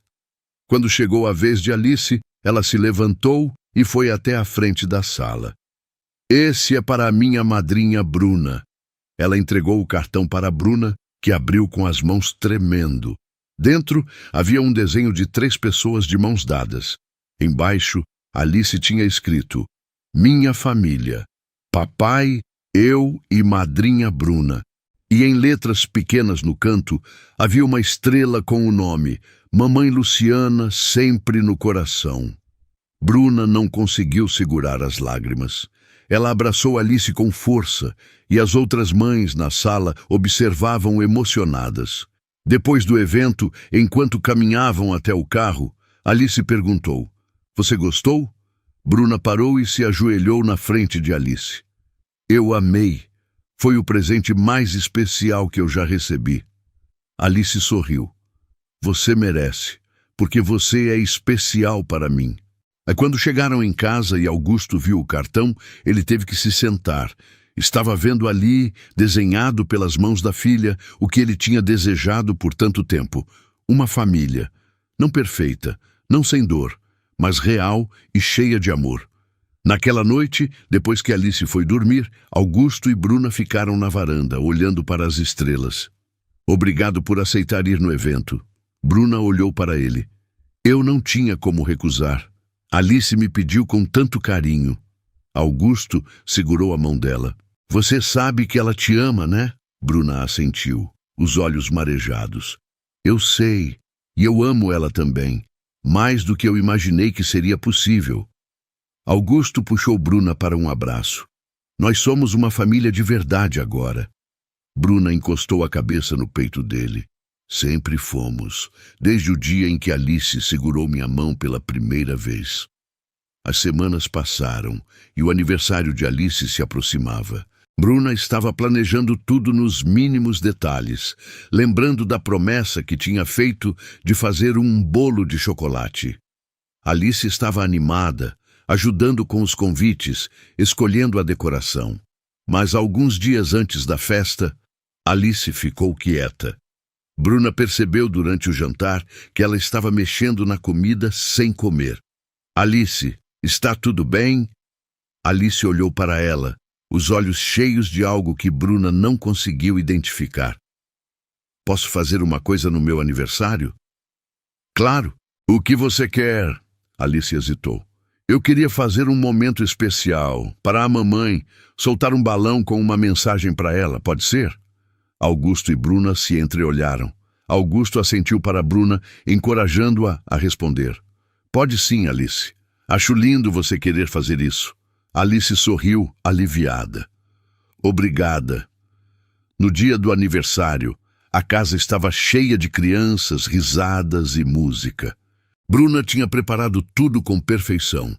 Quando chegou a vez de Alice, ela se levantou e foi até a frente da sala. Esse é para a minha madrinha Bruna. Ela entregou o cartão para Bruna que abriu com as mãos tremendo. Dentro havia um desenho de 3 pessoas de mãos dadas. Embaixo, Alice tinha escrito: Minha família, papai, eu e madrinha Bruna. E em letras pequenas no canto, havia uma estrela com o nome Mamãe Luciana, sempre no coração. Bruna não conseguiu segurar as lágrimas. Ela abraçou Alice com força e as outras mães na sala observavam emocionadas. Depois do evento, enquanto caminhavam até o carro, Alice perguntou: Você gostou? Bruna parou e se ajoelhou na frente de Alice. Eu amei. Foi o presente mais especial que eu já recebi. Alice sorriu. Você merece, porque você é especial para mim. Quando chegaram em casa e Augusto viu o cartão, ele teve que se sentar. Estava vendo ali, desenhado pelas mãos da filha, o que ele tinha desejado por tanto tempo. Uma família. Não perfeita, não sem dor, mas real e cheia de amor. Naquela noite, depois que Alice foi dormir, Augusto e Bruna ficaram na varanda, olhando para as estrelas. Obrigado por aceitar ir no evento. Bruna olhou para ele. Eu não tinha como recusar. Alice me pediu com tanto carinho. Augusto segurou a mão dela. Você sabe que ela te ama, né? Bruna assentiu, os olhos marejados. Eu sei, e eu amo ela também, mais do que eu imaginei que seria possível. Augusto puxou Bruna para um abraço. Nós somos uma família de verdade agora. Bruna encostou a cabeça no peito dele. Sempre fomos, desde o dia em que Alice segurou minha mão pela primeira vez. As semanas passaram e o aniversário de Alice se aproximava. Bruna estava planejando tudo nos mínimos detalhes, lembrando da promessa que tinha feito de fazer um bolo de chocolate. Alice estava animada, ajudando com os convites, escolhendo a decoração. Mas alguns dias antes da festa, Alice ficou quieta. Bruna percebeu durante o jantar que ela estava mexendo na comida sem comer. Alice, está tudo bem? Alice olhou para ela, os olhos cheios de algo que Bruna não conseguiu identificar. Posso fazer uma coisa no meu aniversário? Claro. O que você quer? Alice hesitou. Eu queria fazer um momento especial para a mamãe, soltar um balão com uma mensagem para ela, pode ser? Augusto e Bruna se entreolharam. Augusto assentiu para Bruna, encorajando-a a responder. Pode sim, Alice. Acho lindo você querer fazer isso. Alice sorriu, aliviada. Obrigada. No dia do aniversário, a casa estava cheia de crianças, risadas e música. Bruna tinha preparado tudo com perfeição.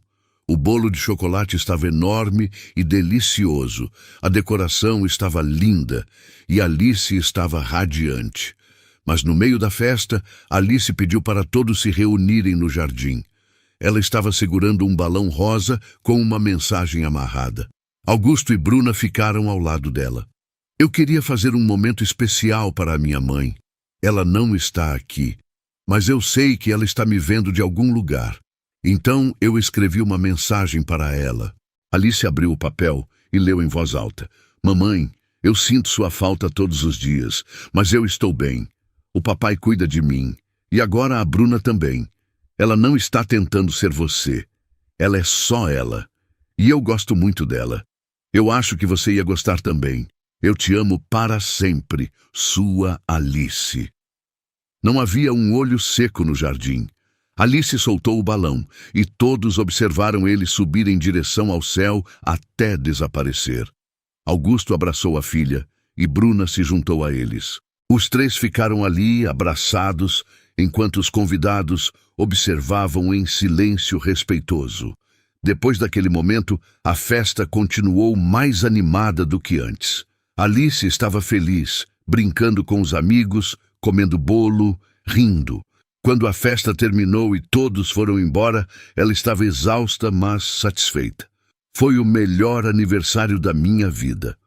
O bolo de chocolate estava enorme e delicioso, a decoração estava linda e Alice estava radiante. Mas no meio da festa, Alice pediu para todos se reunirem no jardim. Ela estava segurando um balão rosa com uma mensagem amarrada. Augusto e Bruna ficaram ao lado dela. Eu queria fazer um momento especial para a minha mãe. Ela não está aqui, mas eu sei que ela está me vendo de algum lugar. Então eu escrevi uma mensagem para ela. Alice abriu o papel e leu em voz alta. Mamãe, eu sinto sua falta todos os dias, mas eu estou bem. O papai cuida de mim. E agora a Bruna também. Ela não está tentando ser você. Ela é só ela. E eu gosto muito dela. Eu acho que você ia gostar também. Eu te amo para sempre, sua Alice. Não havia um olho seco no jardim. Alice soltou o balão e todos observaram ele subir em direção ao céu até desaparecer. Augusto abraçou a filha e Bruna se juntou a eles. Os 3 ficaram ali, abraçados, enquanto os convidados observavam em silêncio respeitoso. Depois daquele momento, a festa continuou mais animada do que antes. Alice estava feliz, brincando com os amigos, comendo bolo, rindo. Quando a festa terminou e todos foram embora, ela estava exausta, mas satisfeita. Foi o melhor aniversário da minha vida.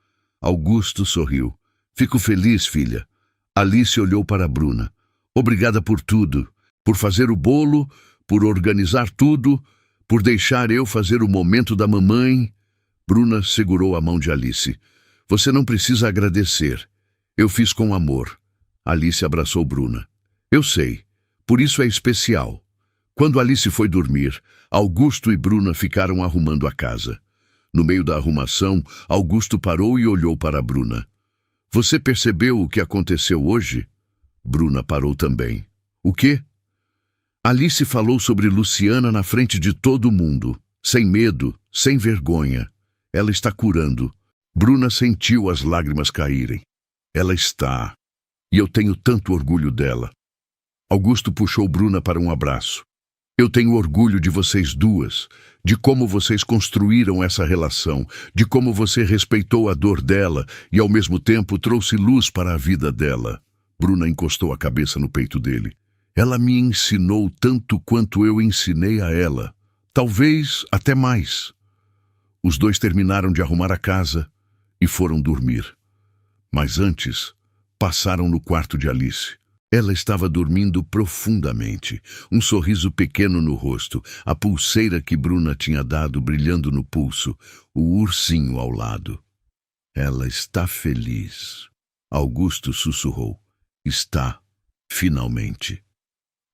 Augusto sorriu. Fico feliz, filha. Alice olhou para Bruna. Obrigada por tudo. Por fazer o bolo, por organizar tudo, por deixar eu fazer o momento da mamãe. Bruna segurou a mão de Alice. Você não precisa agradecer. Eu fiz com amor. Alice abraçou Bruna. Eu sei, por isso é especial. Quando Alice foi dormir, Augusto e Bruna ficaram arrumando a casa. No meio da arrumação, Augusto parou e olhou para Bruna. Você percebeu o que aconteceu hoje? Bruna parou também. O quê? Alice falou sobre Luciana na frente de todo mundo, sem medo, sem vergonha. Ela está curando. Bruna sentiu as lágrimas caírem. Ela está. E eu tenho tanto orgulho dela. Augusto puxou Bruna para um abraço. Eu tenho orgulho de vocês duas, de como vocês construíram essa relação, de como você respeitou a dor dela e ao mesmo tempo trouxe luz para a vida dela. Bruna encostou a cabeça no peito dele. Ela me ensinou tanto quanto eu ensinei a ela. Talvez até mais. Os dois terminaram de arrumar a casa e foram dormir. Mas antes, passaram no quarto de Alice. Ela estava dormindo profundamente, um sorriso pequeno no rosto, a pulseira que Bruna tinha dado brilhando no pulso, o ursinho ao lado. Ela está feliz. Augusto sussurrou. Está, finalmente.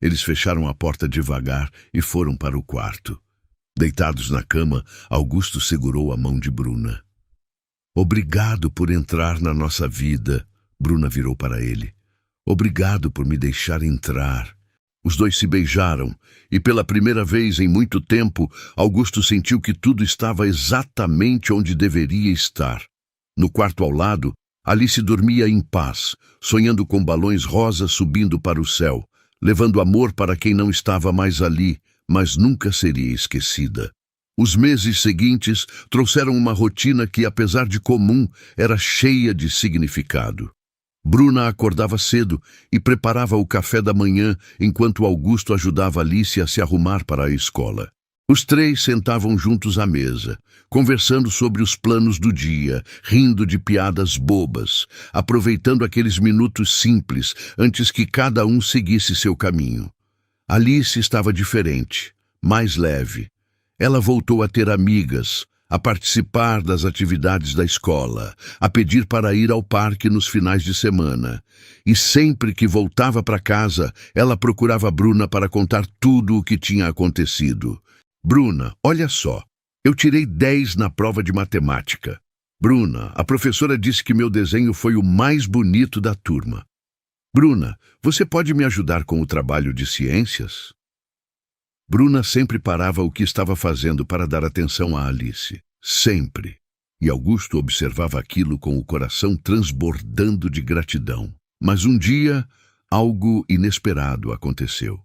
Eles fecharam a porta devagar e foram para o quarto. Deitados na cama, Augusto segurou a mão de Bruna. Obrigado por entrar na nossa vida. Bruna virou para ele. Obrigado por me deixar entrar. Os dois se beijaram, e pela primeira vez em muito tempo, Augusto sentiu que tudo estava exatamente onde deveria estar. No quarto ao lado, Alice dormia em paz, sonhando com balões rosas subindo para o céu, levando amor para quem não estava mais ali, mas nunca seria esquecida. Os meses seguintes trouxeram uma rotina que, apesar de comum, era cheia de significado. Bruna acordava cedo e preparava o café da manhã enquanto Augusto ajudava Alice a se arrumar para a escola. Os três sentavam juntos à mesa, conversando sobre os planos do dia, rindo de piadas bobas, aproveitando aqueles minutos simples antes que cada um seguisse seu caminho. Alice estava diferente, mais leve. Ela voltou a ter amigas, a participar das atividades da escola, a pedir para ir ao parque nos finais de semana. E sempre que voltava para casa, ela procurava Bruna para contar tudo o que tinha acontecido. Bruna, olha só, eu tirei 10 na prova de matemática. Bruna, a professora disse que meu desenho foi o mais bonito da turma. Bruna, você pode me ajudar com o trabalho de ciências? Bruna sempre parava o que estava fazendo para dar atenção a Alice. Sempre. E Augusto observava aquilo com o coração transbordando de gratidão. Mas um dia, algo inesperado aconteceu.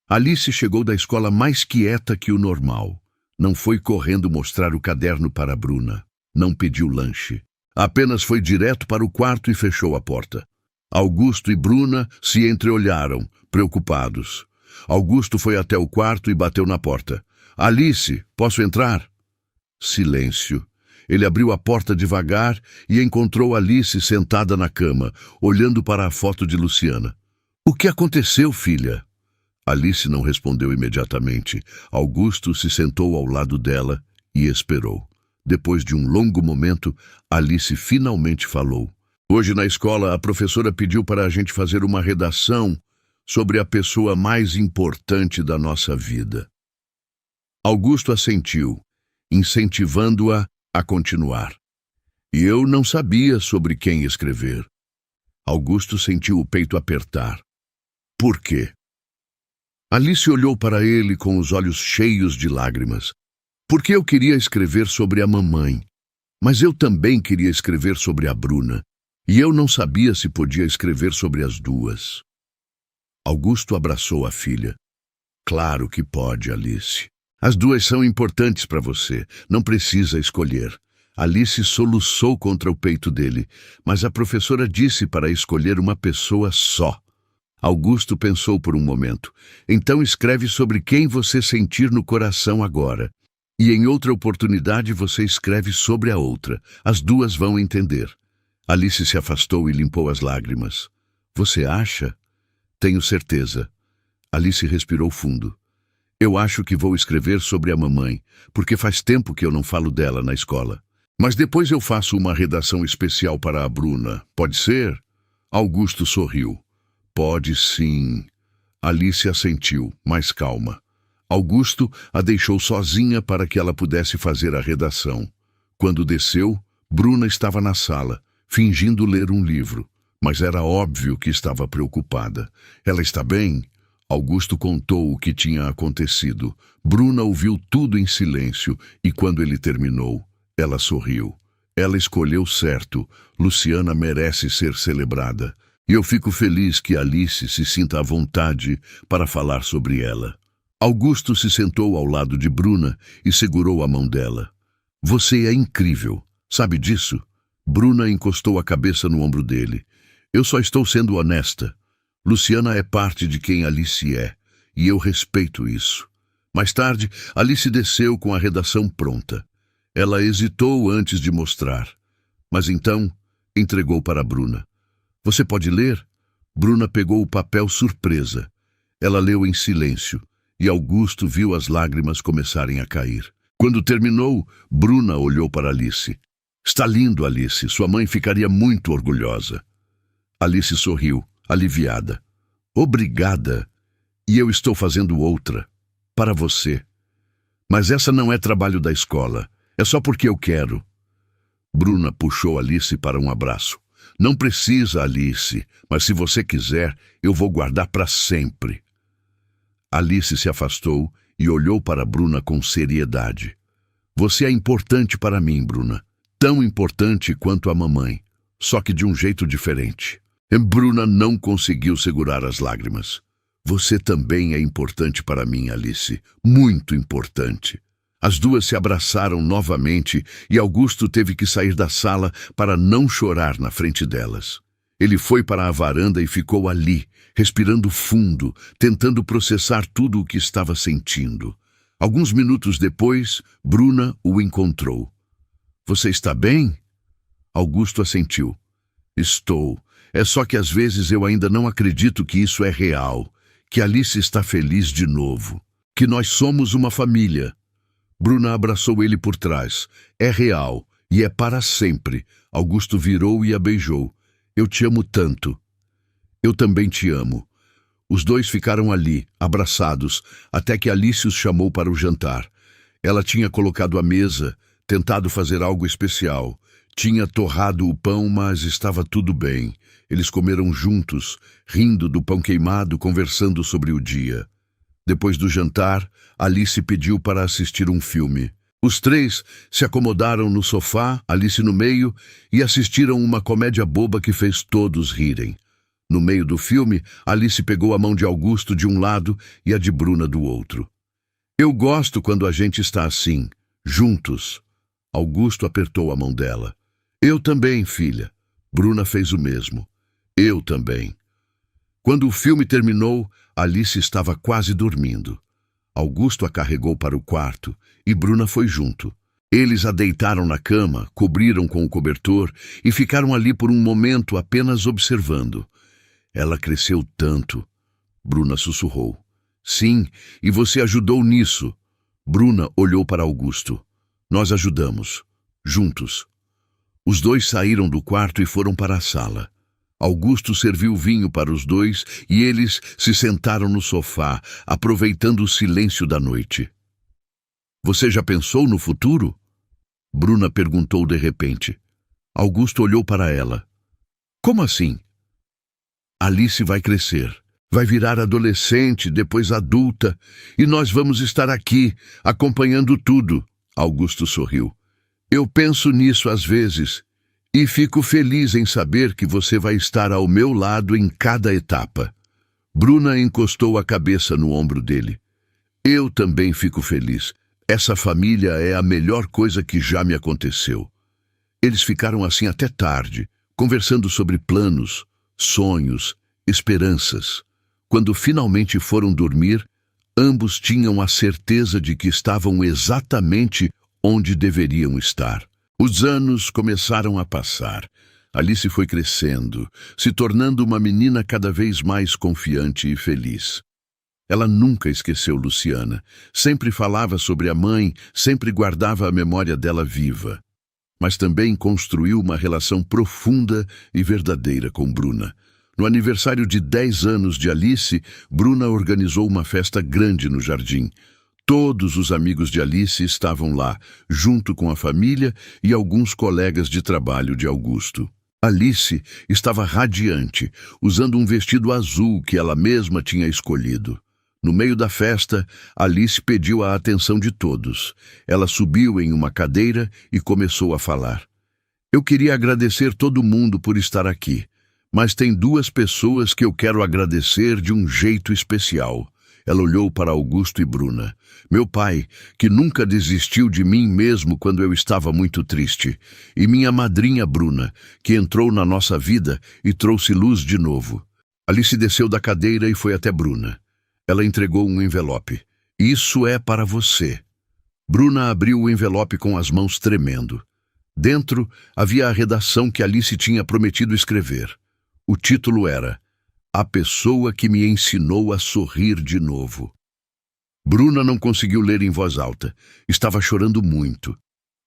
Alice chegou da escola mais quieta que o normal. Não foi correndo mostrar o caderno para Bruna. Não pediu lanche. Apenas foi direto para o quarto e fechou a porta. Augusto e Bruna se entreolharam, preocupados. Augusto foi até o quarto e bateu na porta. Alice, posso entrar? Silêncio. Ele abriu a porta devagar e encontrou Alice sentada na cama, olhando para a foto de Luciana. O que aconteceu, filha? Alice não respondeu imediatamente. Augusto se sentou ao lado dela e esperou. Depois de um longo momento, Alice finalmente falou. Hoje na escola, a professora pediu para a gente fazer uma redação sobre a pessoa mais importante da nossa vida. Augusto assentiu, incentivando-a a continuar. E eu não sabia sobre quem escrever. Augusto sentiu o peito apertar. Por quê? Alice olhou para ele com os olhos cheios de lágrimas. Porque eu queria escrever sobre a mamãe, mas eu também queria escrever sobre a Bruna, e eu não sabia se podia escrever sobre as duas. Augusto abraçou a filha. Claro que pode, Alice. As duas são importantes para você. Não precisa escolher. Alice soluçou contra o peito dele, mas a professora disse para escolher uma pessoa só. Augusto pensou por um momento. Então escreve sobre quem você sentir no coração agora. E em outra oportunidade você escreve sobre a outra. As duas vão entender. Alice se afastou e limpou as lágrimas. Você acha? Tenho certeza. Alice respirou fundo. Eu acho que vou escrever sobre a mamãe, porque faz tempo que eu não falo dela na escola. Mas depois eu faço uma redação especial para a Bruna. Pode ser? Augusto sorriu. pode sim. Alice assentiu, mais calma. Augusto a deixou sozinha para que ela pudesse fazer a redação. Quando desceu, Bruna estava na sala, fingindo ler um livro, mas era óbvio que estava preocupada. Ela está bem? Augusto contou o que tinha acontecido. Bruna ouviu tudo em silêncio e, quando ele terminou, ela sorriu. Ela escolheu certo. Luciana merece ser celebrada. E eu fico feliz que Alice se sinta à vontade para falar sobre ela. Augusto se sentou ao lado de Bruna e segurou a mão dela. Você é incrível. Sabe disso? Bruna encostou a cabeça no ombro dele. Eu só estou sendo honesta. Luciana é parte de quem Alice é, e eu respeito isso. Mais tarde, Alice desceu com a redação pronta. Ela hesitou antes de mostrar, mas então entregou para Bruna. Você pode ler? Bruna pegou o papel surpresa. Ela leu em silêncio, e Augusto viu as lágrimas começarem a cair. Quando terminou, Bruna olhou para Alice. Está lindo, Alice. Sua mãe ficaria muito orgulhosa. Alice sorriu, aliviada. Obrigada. E eu estou fazendo outra. Para você. Mas essa não é trabalho da escola. É só porque eu quero. Bruna puxou Alice para um abraço. Não precisa, Alice, mas se você quiser, eu vou guardar para sempre. Alice se afastou e olhou para Bruna com seriedade. Você é importante para mim, Bruna. Tão importante quanto a mamãe, só que de um jeito diferente. E Bruna não conseguiu segurar as lágrimas. Você também é importante para mim, Alice. Muito importante. As duas se abraçaram novamente e Augusto teve que sair da sala para não chorar na frente delas. Ele foi para a varanda e ficou ali, respirando fundo, tentando processar tudo o que estava sentindo. Alguns minutos depois, Bruna o encontrou. Você está bem? Augusto assentiu. Estou. É só que às vezes eu ainda não acredito que isso é real, que Alice está feliz de novo, que nós somos uma família. Bruna abraçou ele por trás. É real e é para sempre. Augusto virou e a beijou. Eu te amo tanto. Eu também te amo. Os dois ficaram ali, abraçados, até que Alice os chamou para o jantar. Ela tinha colocado a mesa, tentado fazer algo especial. Tinha torrado o pão, mas estava tudo bem. Eles comeram juntos, rindo do pão queimado, conversando sobre o dia. Depois do jantar, Alice pediu para assistir um filme. Os três se acomodaram no sofá, Alice no meio, e assistiram uma comédia boba que fez todos rirem. No meio do filme, Alice pegou a mão de Augusto de um lado e a de Bruna do outro. Eu gosto quando a gente está assim, juntos. Augusto apertou a mão dela. Eu também, filha. Bruna fez o mesmo. Eu também. Quando o filme terminou, Alice estava quase dormindo. Augusto a carregou para o quarto e Bruna foi junto. Eles a deitaram na cama, cobriram com o cobertor e ficaram ali por um momento apenas observando. Ela cresceu tanto. Bruna sussurrou. Sim, e você ajudou nisso. Bruna olhou para Augusto. Nós ajudamos. Juntos. Os dois saíram do quarto e foram para a sala. Augusto serviu vinho para os dois e eles se sentaram no sofá, aproveitando o silêncio da noite. Você já pensou no futuro? Bruna perguntou de repente. Augusto olhou para ela. Como assim? Alice vai crescer. Vai virar adolescente, depois adulta, e nós vamos estar aqui, acompanhando tudo. Augusto sorriu. Eu penso nisso às vezes. E fico feliz em saber que você vai estar ao meu lado em cada etapa. Bruna encostou a cabeça no ombro dele. Eu também fico feliz. Essa família é a melhor coisa que já me aconteceu. Eles ficaram assim até tarde, conversando sobre planos, sonhos, esperanças. Quando finalmente foram dormir, ambos tinham a certeza de que estavam exatamente onde deveriam estar. Os anos começaram a passar. Alice foi crescendo, se tornando uma menina cada vez mais confiante e feliz. Ela nunca esqueceu Luciana. Sempre falava sobre a mãe, sempre guardava a memória dela viva. Mas também construiu uma relação profunda e verdadeira com Bruna. No aniversário de 10 anos de Alice, Bruna organizou uma festa grande no jardim. Todos os amigos de Alice estavam lá, junto com a família e alguns colegas de trabalho de Augusto. Alice estava radiante, usando um vestido azul que ela mesma tinha escolhido. No meio da festa, Alice pediu a atenção de todos. Ela subiu em uma cadeira e começou a falar. Eu queria agradecer todo mundo por estar aqui, mas tem duas pessoas que eu quero agradecer de um jeito especial. Ela olhou para Augusto e Bruna. Meu pai, que nunca desistiu de mim mesmo quando eu estava muito triste. E minha madrinha Bruna, que entrou na nossa vida e trouxe luz de novo. Alice desceu da cadeira e foi até Bruna. Ela entregou um envelope. Isso é para você. Bruna abriu o envelope com as mãos tremendo. Dentro havia a redação que Alice tinha prometido escrever. O título era A Pessoa que Me Ensinou a Sorrir de Novo. Bruna não conseguiu ler em voz alta. Estava chorando muito.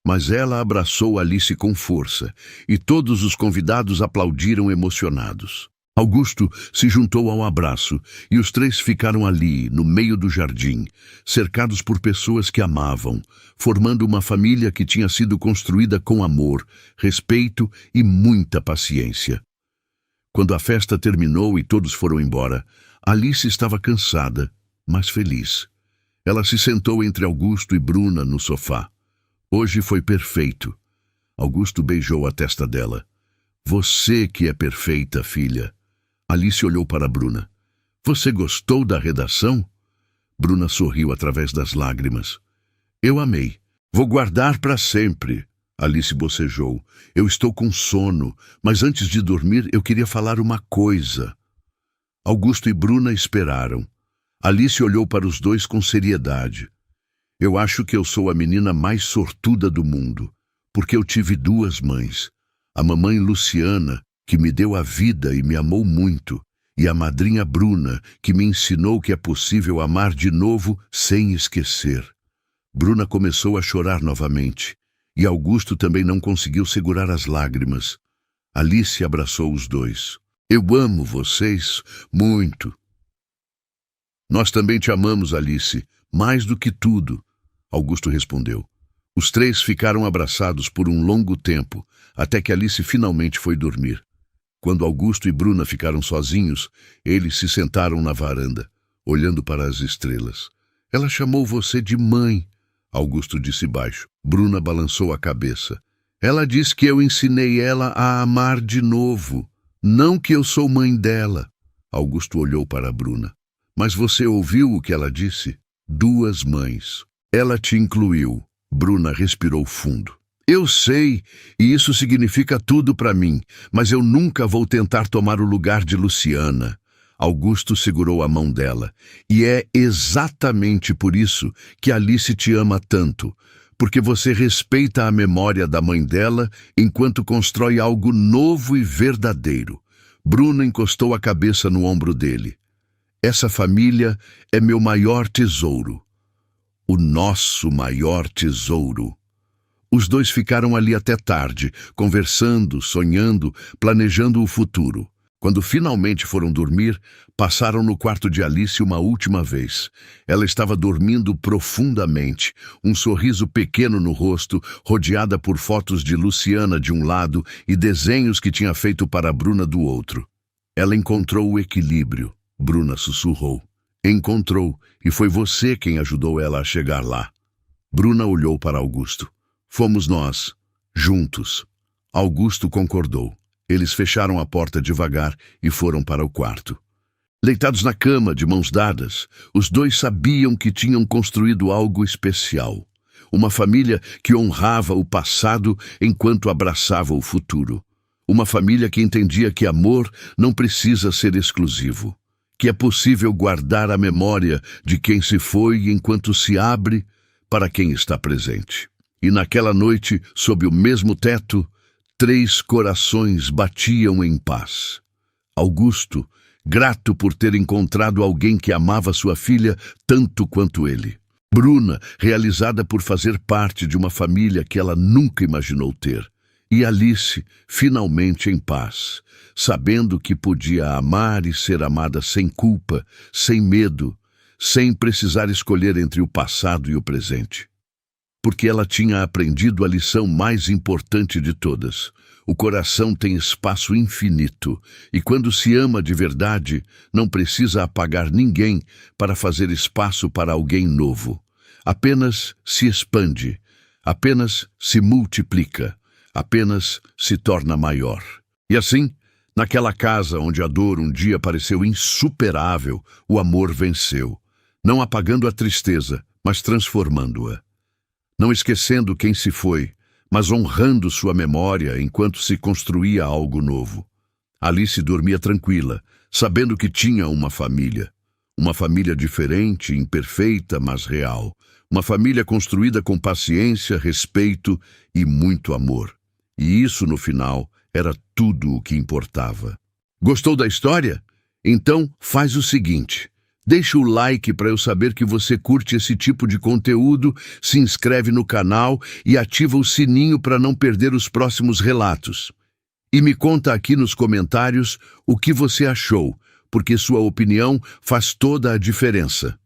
Mas ela abraçou Alice com força, e todos os convidados aplaudiram emocionados. Augusto se juntou ao abraço, e os três ficaram ali, no meio do jardim, cercados por pessoas que amavam, formando uma família que tinha sido construída com amor, respeito e muita paciência. Quando a festa terminou e todos foram embora, Alice estava cansada, mas feliz. Ela se sentou entre Augusto e Bruna no sofá. Hoje foi perfeito. Augusto beijou a testa dela. Você que é perfeita, filha. Alice olhou para Bruna. Você gostou da redação? Bruna sorriu através das lágrimas. Eu amei. Vou guardar para sempre. Alice bocejou. Eu estou com sono, mas antes de dormir eu queria falar uma coisa. Augusto e Bruna esperaram. Alice olhou para os dois com seriedade. Eu acho que eu sou a menina mais sortuda do mundo, porque eu tive duas mães. A mamãe Luciana, que me deu a vida e me amou muito, e a madrinha Bruna, que me ensinou que é possível amar de novo sem esquecer. Bruna começou a chorar novamente, e Augusto também não conseguiu segurar as lágrimas. Alice abraçou os dois. Eu amo vocês muito. Nós também te amamos, Alice, mais do que tudo, Augusto respondeu. Os três ficaram abraçados por um longo tempo, até que Alice finalmente foi dormir. Quando Augusto e Bruna ficaram sozinhos, eles se sentaram na varanda, olhando para as estrelas. Ela chamou você de mãe, Augusto disse baixo. Bruna balançou a cabeça. Ela disse que eu ensinei ela a amar de novo, não que eu sou mãe dela. Augusto olhou para Bruna. Mas você ouviu o que ela disse? Duas mães. Ela te incluiu. Bruna respirou fundo. Eu sei, e isso significa tudo para mim, mas eu nunca vou tentar tomar o lugar de Luciana. Augusto segurou a mão dela. E é exatamente por isso que Alice te ama tanto, porque você respeita a memória da mãe dela enquanto constrói algo novo e verdadeiro. Bruna encostou a cabeça no ombro dele. Essa família é meu maior tesouro. O nosso maior tesouro. Os dois ficaram ali até tarde, conversando, sonhando, planejando o futuro. Quando finalmente foram dormir, passaram no quarto de Alice uma última vez. Ela estava dormindo profundamente, um sorriso pequeno no rosto, rodeada por fotos de Luciana de um lado e desenhos que tinha feito para Bruna do outro. Ela encontrou o equilíbrio, Bruna sussurrou. Encontrou, e foi você quem ajudou ela a chegar lá. Bruna olhou para Augusto. Fomos nós, juntos. Augusto concordou. Eles fecharam a porta devagar e foram para o quarto. Deitados na cama, de mãos dadas, os dois sabiam que tinham construído algo especial. Uma família que honrava o passado enquanto abraçava o futuro. Uma família que entendia que amor não precisa ser exclusivo. Que é possível guardar a memória de quem se foi enquanto se abre para quem está presente. E naquela noite, sob o mesmo teto, 3 corações batiam em paz. Augusto, grato por ter encontrado alguém que amava sua filha tanto quanto ele. Bruna, realizada por fazer parte de uma família que ela nunca imaginou ter. E Alice, finalmente em paz, sabendo que podia amar e ser amada sem culpa, sem medo, sem precisar escolher entre o passado e o presente. Porque ela tinha aprendido a lição mais importante de todas. O coração tem espaço infinito, e quando se ama de verdade, não precisa apagar ninguém para fazer espaço para alguém novo. Apenas se expande, apenas se multiplica, apenas se torna maior. E assim, naquela casa onde a dor um dia pareceu insuperável, o amor venceu, não apagando a tristeza, mas transformando-a. Não esquecendo quem se foi, mas honrando sua memória enquanto se construía algo novo. Alice dormia tranquila, sabendo que tinha uma família. Uma família diferente, imperfeita, mas real. Uma família construída com paciência, respeito e muito amor. E isso, no final, era tudo o que importava. Gostou da história? Então, faz o seguinte. Deixa o like para eu saber que você curte esse tipo de conteúdo, se inscreve no canal e ativa o sininho para não perder os próximos relatos. E me conta aqui nos comentários o que você achou, porque sua opinião faz toda a diferença.